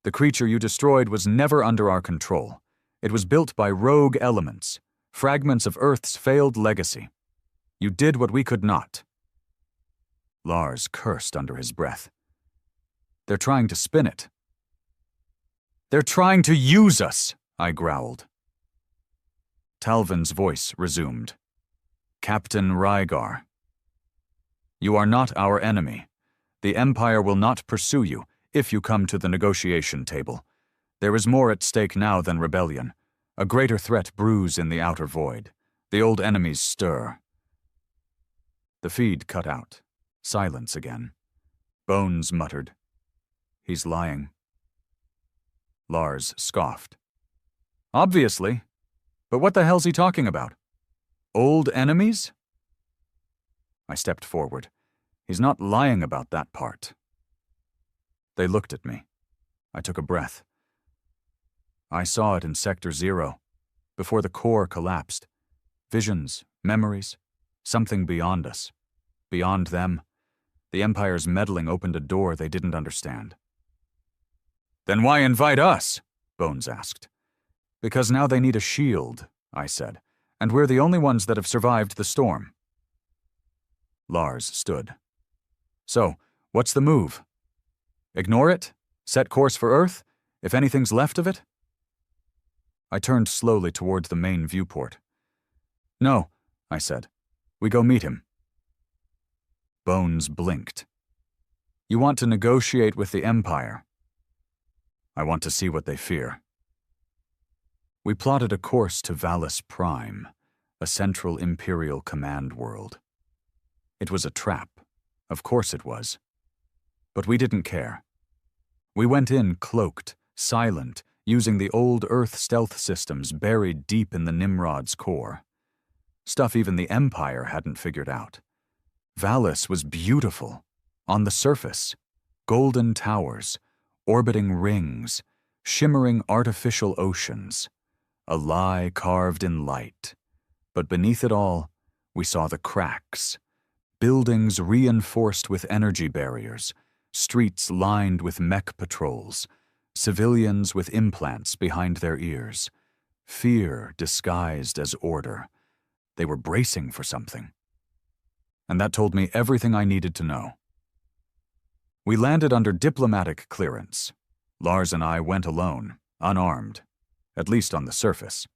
"The creature you destroyed was never under our control. It was built by rogue elements, fragments of Earth's failed legacy. You did what we could not." Lars cursed under his breath. "They're trying to spin it." "They're trying to use us," I growled. Talvin's voice resumed. "Captain Rygar, you are not our enemy. The Empire will not pursue you if you come to the negotiation table. There is more at stake now than rebellion. A greater threat brews in the outer void. The old enemies stir." The feed cut out. Silence again. Bones muttered, "He's lying." Lars scoffed. "Obviously. But what the hell's he talking about? Old enemies?" I stepped forward. "He's not lying about that part." They looked at me. I took a breath. "I saw it in Sector 0, before the core collapsed. Visions, memories, something beyond us. Beyond them. The Empire's meddling opened a door they didn't understand." "Then why invite us?" Bones asked. "Because now they need a shield," I said, "and we're the only ones that have survived the storm." Lars stood. "So, what's the move? Ignore it? Set course for Earth, if anything's left of it?" I turned slowly towards the main viewport. "No," I said. "We go meet him." Bones blinked. "You want to negotiate with the Empire?" "I want to see what they fear." We plotted a course to Vallis Prime, a central Imperial command world. It was a trap. Of course it was. But we didn't care. We went in cloaked, silent, using the old Earth stealth systems buried deep in the Nimrod's core. Stuff even the Empire hadn't figured out. Vallis was beautiful. On the surface. Golden towers, orbiting rings, shimmering artificial oceans. A lie carved in light. But beneath it all, we saw the cracks. Buildings reinforced with energy barriers, streets lined with mech patrols, civilians with implants behind their ears. Fear disguised as order. They were bracing for something. And that told me everything I needed to know. We landed under diplomatic clearance. Lars and I went alone, unarmed, at least on the surface.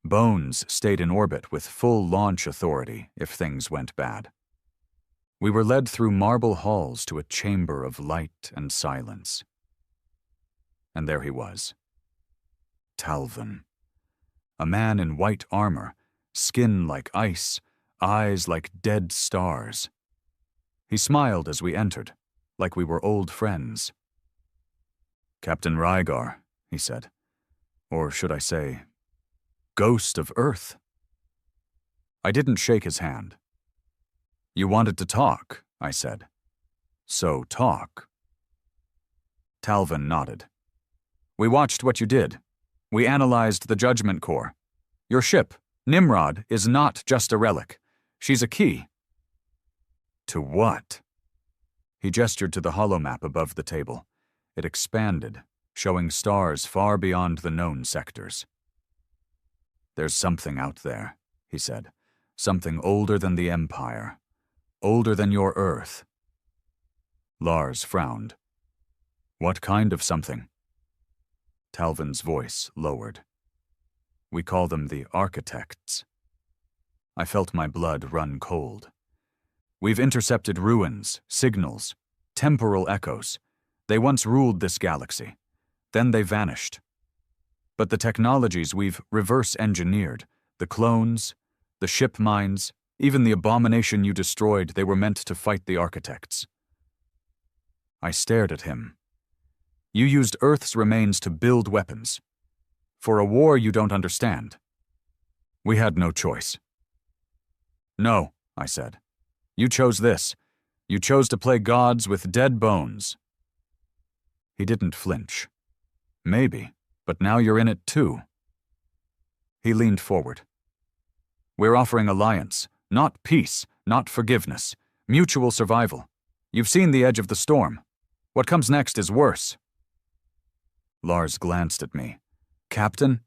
Bones stayed in orbit with full launch authority if things went bad. We were led through marble halls to a chamber of light and silence. And there he was. Talvin. A man in white armor, skin like ice, eyes like dead stars. He smiled as we entered, like we were old friends. "Captain Rygar," he said. Or should I say, Ghost of Earth. I didn't shake his hand. "You wanted to talk," I said. "So talk." Talvin nodded. "We watched what you did. We analyzed the Judgment Core. Your ship, Nimrod, is not just a relic. She's a key." "To what?" He gestured to the holomap above the table. It expanded, showing stars far beyond the known sectors. "There's something out there," he said. "Something older than the Empire. Older than your Earth." Lars frowned. "What kind of something?" Talvin's voice lowered. "We call them the Architects." I felt my blood run cold. "We've intercepted ruins, signals, temporal echoes. They once ruled this galaxy. Then they vanished. But the technologies we've reverse-engineered, the clones, the ship mines, even the abomination you destroyed, they were meant to fight the architects. I stared at him. You used Earth's remains to build weapons. For a war you don't understand. We had no choice. No, I said. You chose this. You chose to play gods with dead bones. He didn't flinch. Maybe, but now you're in it too. He leaned forward. We're offering alliance, not peace, not forgiveness, mutual survival. You've seen the edge of the storm. What comes next is worse. Lars glanced at me. Captain?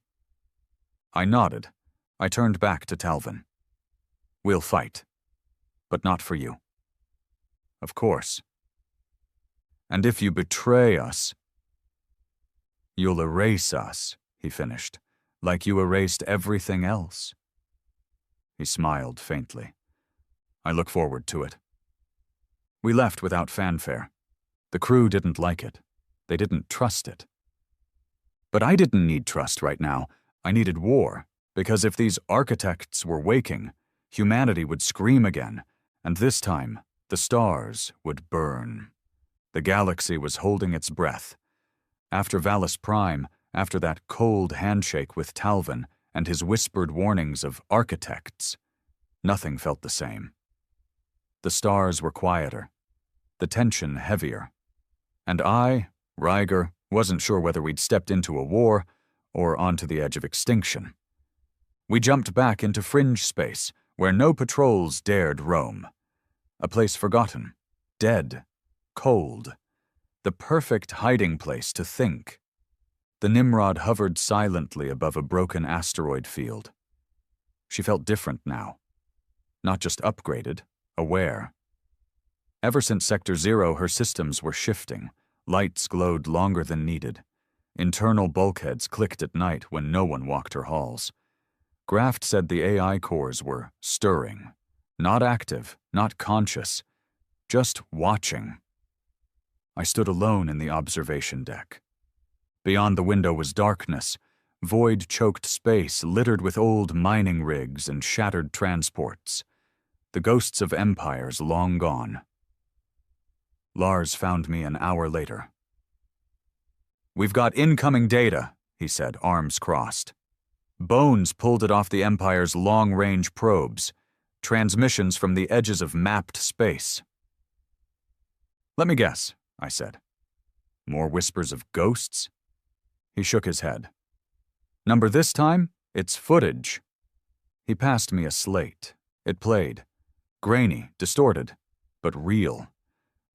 I nodded. I turned back to Talvin. We'll fight. But not for you. Of course. And if you betray us, you'll erase us, he finished, like you erased everything else. He smiled faintly. I look forward to it. We left without fanfare. The crew didn't like it. They didn't trust it. But I didn't need trust right now. I needed war, because if these architects were waking, humanity would scream again, and this time, the stars would burn. The galaxy was holding its breath. After Valus Prime, after that cold handshake with Talvin and his whispered warnings of architects, nothing felt the same. The stars were quieter, the tension heavier, and I, Ryger, wasn't sure whether we'd stepped into a war or onto the edge of extinction. We jumped back into fringe space where no patrols dared roam. A place forgotten, dead, cold, the perfect hiding place to think. The Nimrod hovered silently above a broken asteroid field. She felt different now. Not just upgraded, aware. Ever since Sector 0, her systems were shifting. Lights glowed longer than needed. Internal bulkheads clicked at night when no one walked her halls. Graft said the AI cores were stirring. Not active, not conscious, just watching. I stood alone in the observation deck. Beyond the window was darkness, void-choked space littered with old mining rigs and shattered transports. The ghosts of empires long gone. Lars found me an hour later. We've got incoming data, he said, arms crossed. Bones pulled it off the Empire's long-range probes. Transmissions from the edges of mapped space. Let me guess, I said. More whispers of ghosts? He shook his head. Number this time? It's footage. He passed me a slate. It played. Grainy, distorted, but real.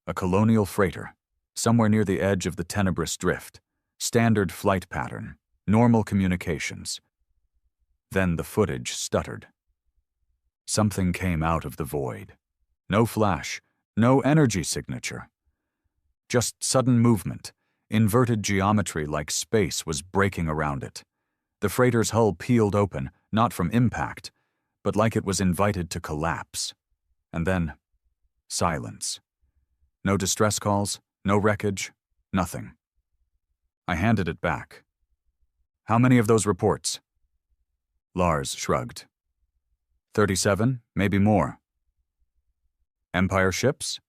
A colonial freighter, somewhere near the edge of the tenebrous drift. Standard flight pattern. Normal communications. Then the footage stuttered. Something came out of the void. No flash, no energy signature. Just sudden movement, inverted geometry like space was breaking around it. The freighter's hull peeled open, not from impact, but like it was invited to collapse. And then, silence. No distress calls, no wreckage, nothing. I handed it back. How many of those reports? Lars shrugged. 37, maybe more. Empire ships?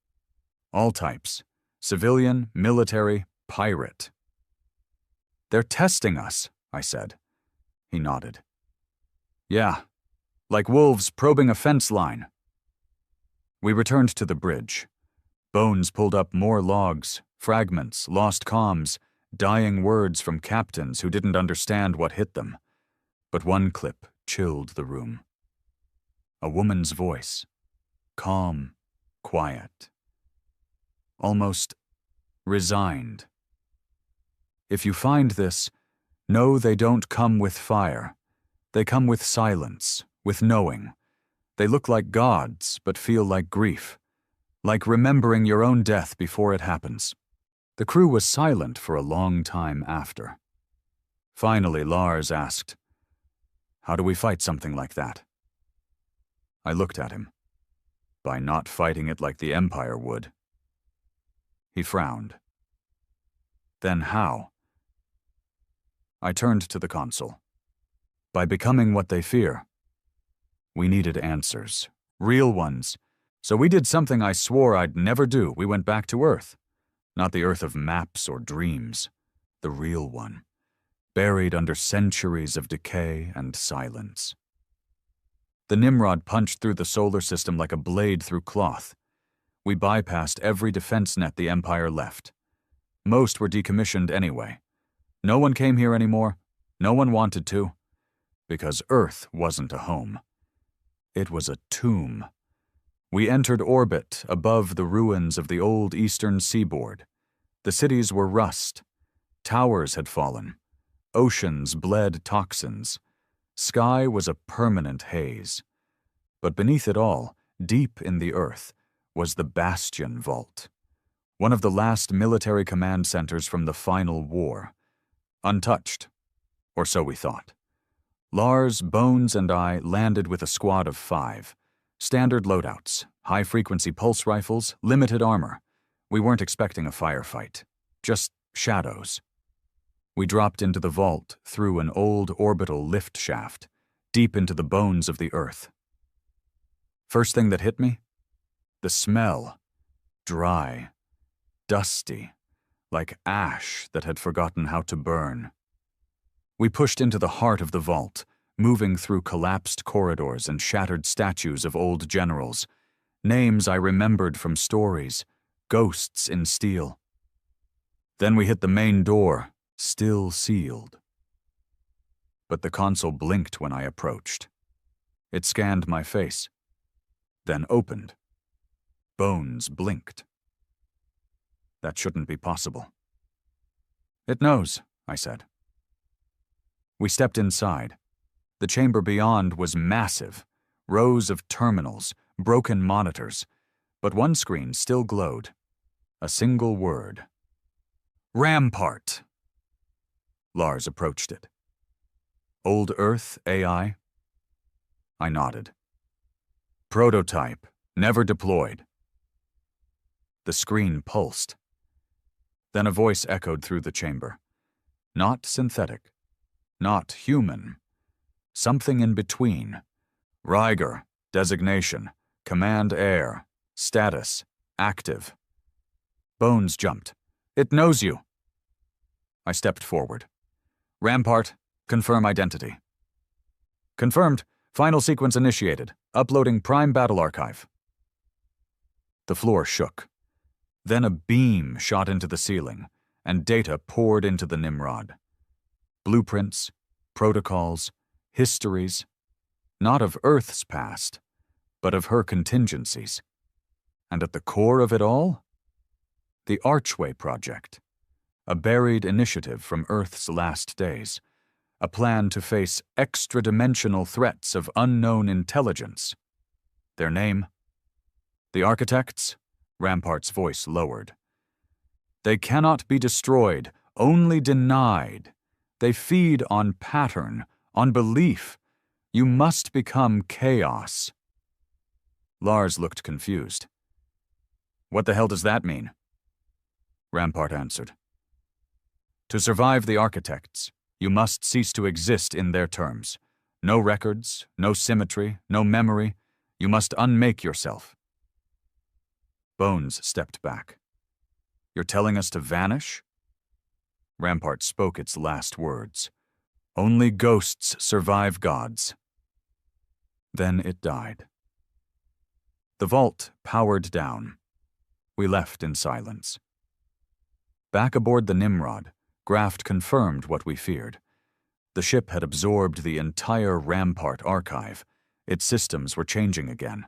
All types. Civilian, military, pirate. They're testing us, I said. He nodded. Yeah, like wolves probing a fence line. We returned to the bridge. Bones pulled up more logs, fragments, lost comms, dying words from captains who didn't understand what hit them. But one clip chilled the room. A woman's voice. Calm, quiet. Almost resigned. If you find this, know they don't come with fire. They come with silence, with knowing. They look like gods, but feel like grief. Like remembering your own death before it happens. The crew was silent for a long time after. Finally, Lars asked, "How do we fight something like that?" I looked at him. By not fighting it like the Empire would. He frowned. Then how? I turned to the console. By becoming what they fear, we needed answers. Real ones. So we did something I swore I'd never do. We went back to Earth. Not the Earth of maps or dreams. The real one. Buried under centuries of decay and silence. The Nimrod punched through the solar system like a blade through cloth. We bypassed every defense net the Empire left. Most were decommissioned anyway. No one came here anymore. No one wanted to. Because Earth wasn't a home. It was a tomb. We entered orbit above the ruins of the old eastern seaboard. The cities were rust. Towers had fallen. Oceans bled toxins. Sky was a permanent haze. But beneath it all, deep in the earth, was the Bastion Vault, one of the last military command centers from the final war. Untouched, or so we thought. Lars, Bones, and I landed with a squad of 5. Standard loadouts, high-frequency pulse rifles, limited armor. We weren't expecting a firefight, just shadows. We dropped into the vault through an old orbital lift shaft, deep into the bones of the Earth. First thing that hit me? The smell. Dry. Dusty. Like ash that had forgotten how to burn. We pushed into the heart of the vault, moving through collapsed corridors and shattered statues of old generals. Names I remembered from stories. Ghosts in steel. Then we hit the main door. Still sealed. But the console blinked when I approached. It scanned my face, then opened. Bones blinked. That shouldn't be possible. It knows, I said. We stepped inside. The chamber beyond was massive, rows of terminals, broken monitors, but one screen still glowed. A single word. Rampart. Lars approached it. Old Earth AI? I nodded. Prototype, never deployed. The screen pulsed. Then a voice echoed through the chamber. Not synthetic. Not human. Something in between. Ryger, designation, command air, status, active. Bones jumped. It knows you. I stepped forward. Rampart, confirm identity. Confirmed. Final sequence initiated. Uploading Prime Battle Archive. The floor shook. Then a beam shot into the ceiling, and data poured into the Nimrod. Blueprints, protocols, histories, not of Earth's past, but of her contingencies. And at the core of it all? The Archway Project. A buried initiative from Earth's last days. A plan to face extra-dimensional threats of unknown intelligence. Their name? The architects? Rampart's voice lowered. They cannot be destroyed, only denied. They feed on pattern, on belief. You must become chaos. Lars looked confused. What the hell does that mean? Rampart answered. To survive the architects, you must cease to exist in their terms. No records, no symmetry, no memory. You must unmake yourself. Bones stepped back. You're telling us to vanish? Rampart spoke its last words. Only ghosts survive gods. Then it died. The vault powered down. We left in silence. Back aboard the Nimrod, Graft confirmed what we feared. The ship had absorbed the entire Rampart archive. Its systems were changing again.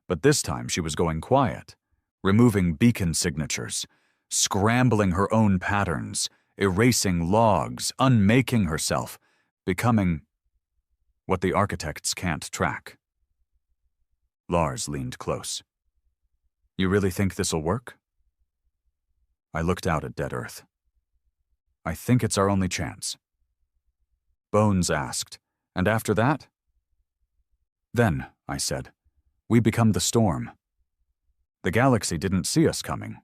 But this time she was going quiet, removing beacon signatures, scrambling her own patterns, erasing logs, unmaking herself, becoming what the architects can't track. Lars leaned close. You really think this'll work? I looked out at dead Earth. I think it's our only chance. Bones asked, and after that? Then, I said, we become the storm. The galaxy didn't see us coming.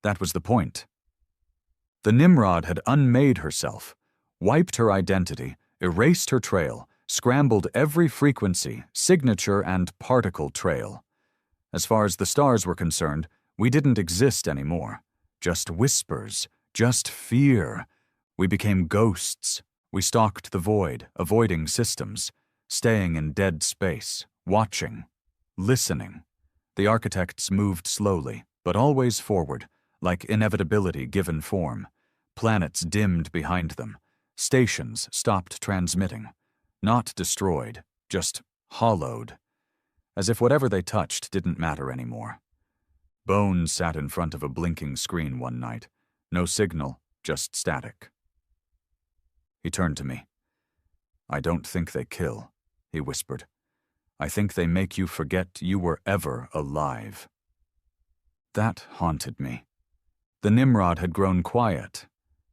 That was the point. The Nimrod had unmade herself, wiped her identity, erased her trail, scrambled every frequency, signature, and particle trail. As far as the stars were concerned, we didn't exist anymore. Just whispers, just fear. We became ghosts. We stalked the void, avoiding systems, staying in dead space, watching, listening. The architects moved slowly, but always forward, like inevitability given form. Planets dimmed behind them. Stations stopped transmitting. Not destroyed, just hollowed. As if whatever they touched didn't matter anymore. Bones sat in front of a blinking screen one night. No signal, just static. He turned to me. "I don't think they kill," he whispered. "I think they make you forget you were ever alive." That haunted me. The Nimrod had grown quiet,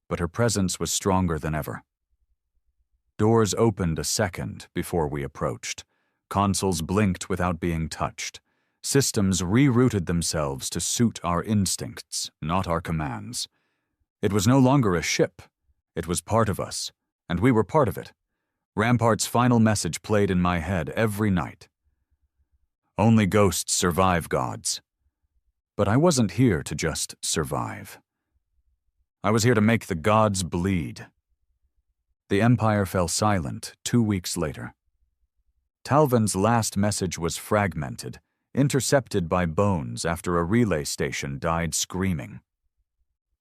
but her presence was stronger than ever. Doors opened a second before we approached. Consoles blinked without being touched. Systems rerouted themselves to suit our instincts, not our commands. It was no longer a ship. It was part of us, and we were part of it. Rampart's final message played in my head every night. Only ghosts survive gods. But I wasn't here to just survive. I was here to make the gods bleed. The Empire fell silent 2 weeks later. Talvin's last message was fragmented, intercepted by Bones after a relay station died screaming.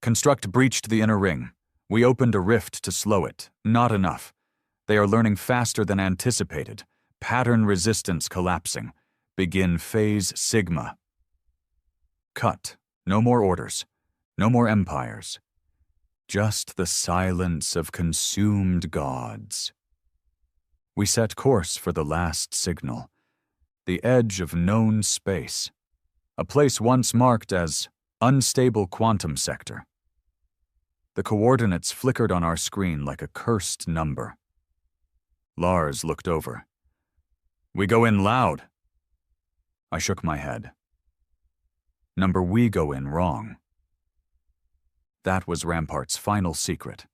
Construct breached the inner ring. We opened a rift to slow it. Not enough. They are learning faster than anticipated. Pattern resistance collapsing. Begin phase Sigma. Cut. No more orders. No more empires. Just the silence of consumed gods. We set course for the last signal. The edge of known space. A place once marked as unstable quantum sector. The coordinates flickered on our screen like a cursed number. Lars looked over. "We go in loud." I shook my head. Number we go in wrong. That was Rampart's final secret.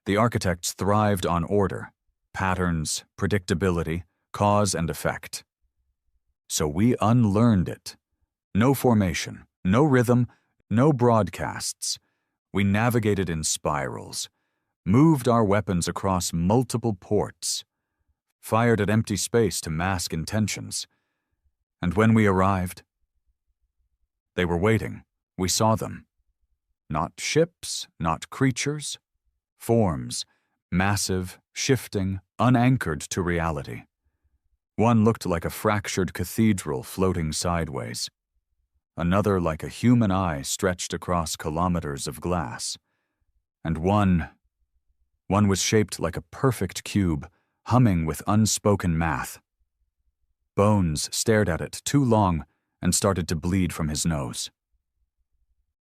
The architects thrived on order, patterns, predictability, cause and effect. So we unlearned it. No formation, no rhythm, no broadcasts. We navigated in spirals, moved our weapons across multiple ports, fired at empty space to mask intentions. And when we arrived, they were waiting. We saw them. Not ships, not creatures. Forms, massive, shifting, unanchored to reality. One looked like a fractured cathedral floating sideways. Another like a human eye stretched across kilometers of glass. And one was shaped like a perfect cube, humming with unspoken math. Bones stared at it too long and started to bleed from his nose.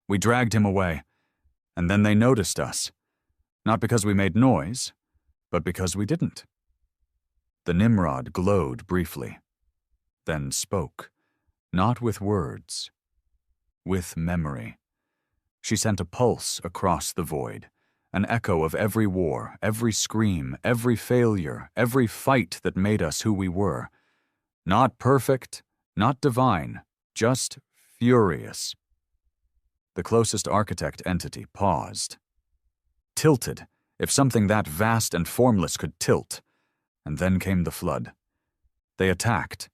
We dragged him away, and then they noticed us. Not because we made noise, but because we didn't. The Nimrod glowed briefly, then spoke, not with words, with memory. She sent a pulse across the void, an echo of every war, every scream, every failure, every fight that made us who we were. Not perfect, not divine, just furious. The closest architect entity paused. Tilted, if something that vast and formless could tilt. And then came the flood. They attacked.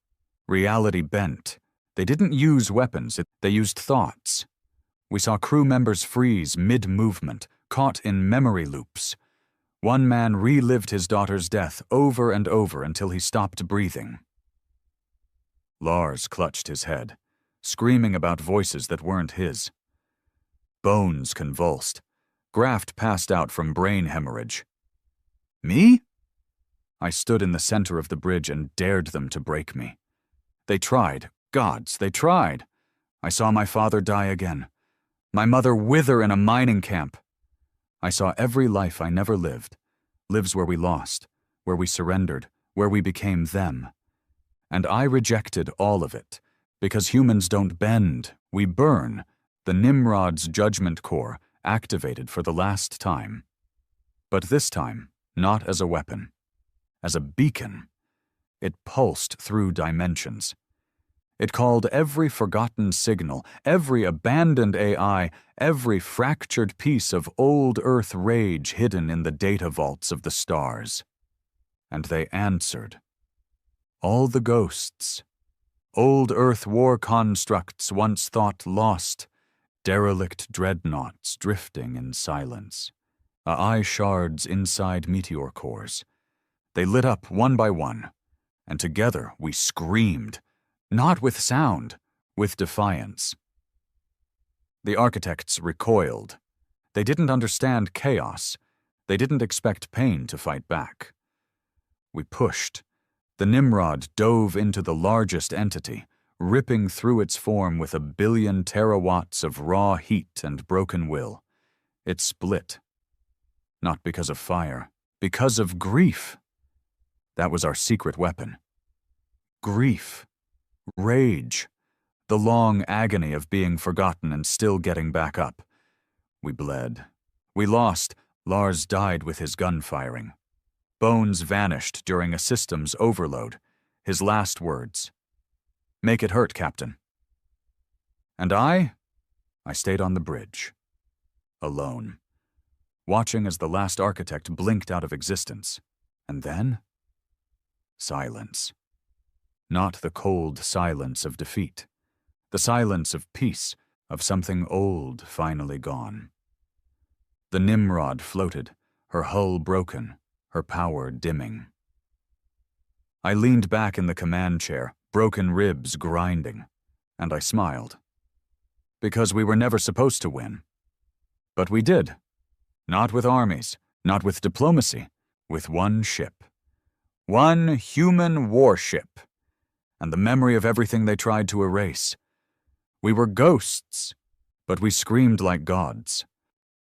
Reality bent. They didn't use weapons, they used thoughts. We saw crew members freeze mid-movement, caught in memory loops. One man relived his daughter's death over and over until he stopped breathing. Lars clutched his head, screaming about voices that weren't his. Bones convulsed. Graft passed out from brain hemorrhage. Me? I stood in the center of the bridge and dared them to break me. They tried. Gods, they tried. I saw my father die again. My mother wither in a mining camp. I saw every life I never lived. Lives where we lost, where we surrendered, where we became them. And I rejected all of it, because humans don't bend, we burn. The Nimrod's judgment core activated for the last time. But this time, not as a weapon. As a beacon. It pulsed through dimensions. It called every forgotten signal, every abandoned AI, every fractured piece of old Earth rage hidden in the data vaults of the stars. And they answered. All the ghosts. Old Earth war constructs once thought lost, derelict dreadnoughts drifting in silence. AI shards inside meteor cores. They lit up one by one, and together we screamed, not with sound, with defiance. The architects recoiled. They didn't understand chaos. They didn't expect pain to fight back. We pushed. The Nimrod dove into the largest entity, ripping through its form with 1 billion terawatts of raw heat and broken will. It split. Not because of fire, because of grief. That was our secret weapon. Grief. Rage. The long agony of being forgotten and still getting back up. We bled. We lost. Lars died with his gun firing. Bones vanished during a systems overload. His last words. "Make it hurt, Captain." And I stayed on the bridge. Alone. Watching as the last architect blinked out of existence. And then? Silence. Not the cold silence of defeat. The silence of peace, of something old finally gone. The Nimrod floated, her hull broken, her power dimming. I leaned back in the command chair, broken ribs grinding, and I smiled. Because we were never supposed to win. But we did. Not with armies, not with diplomacy, with one ship. One human warship. And the memory of everything they tried to erase. We were ghosts, but we screamed like gods.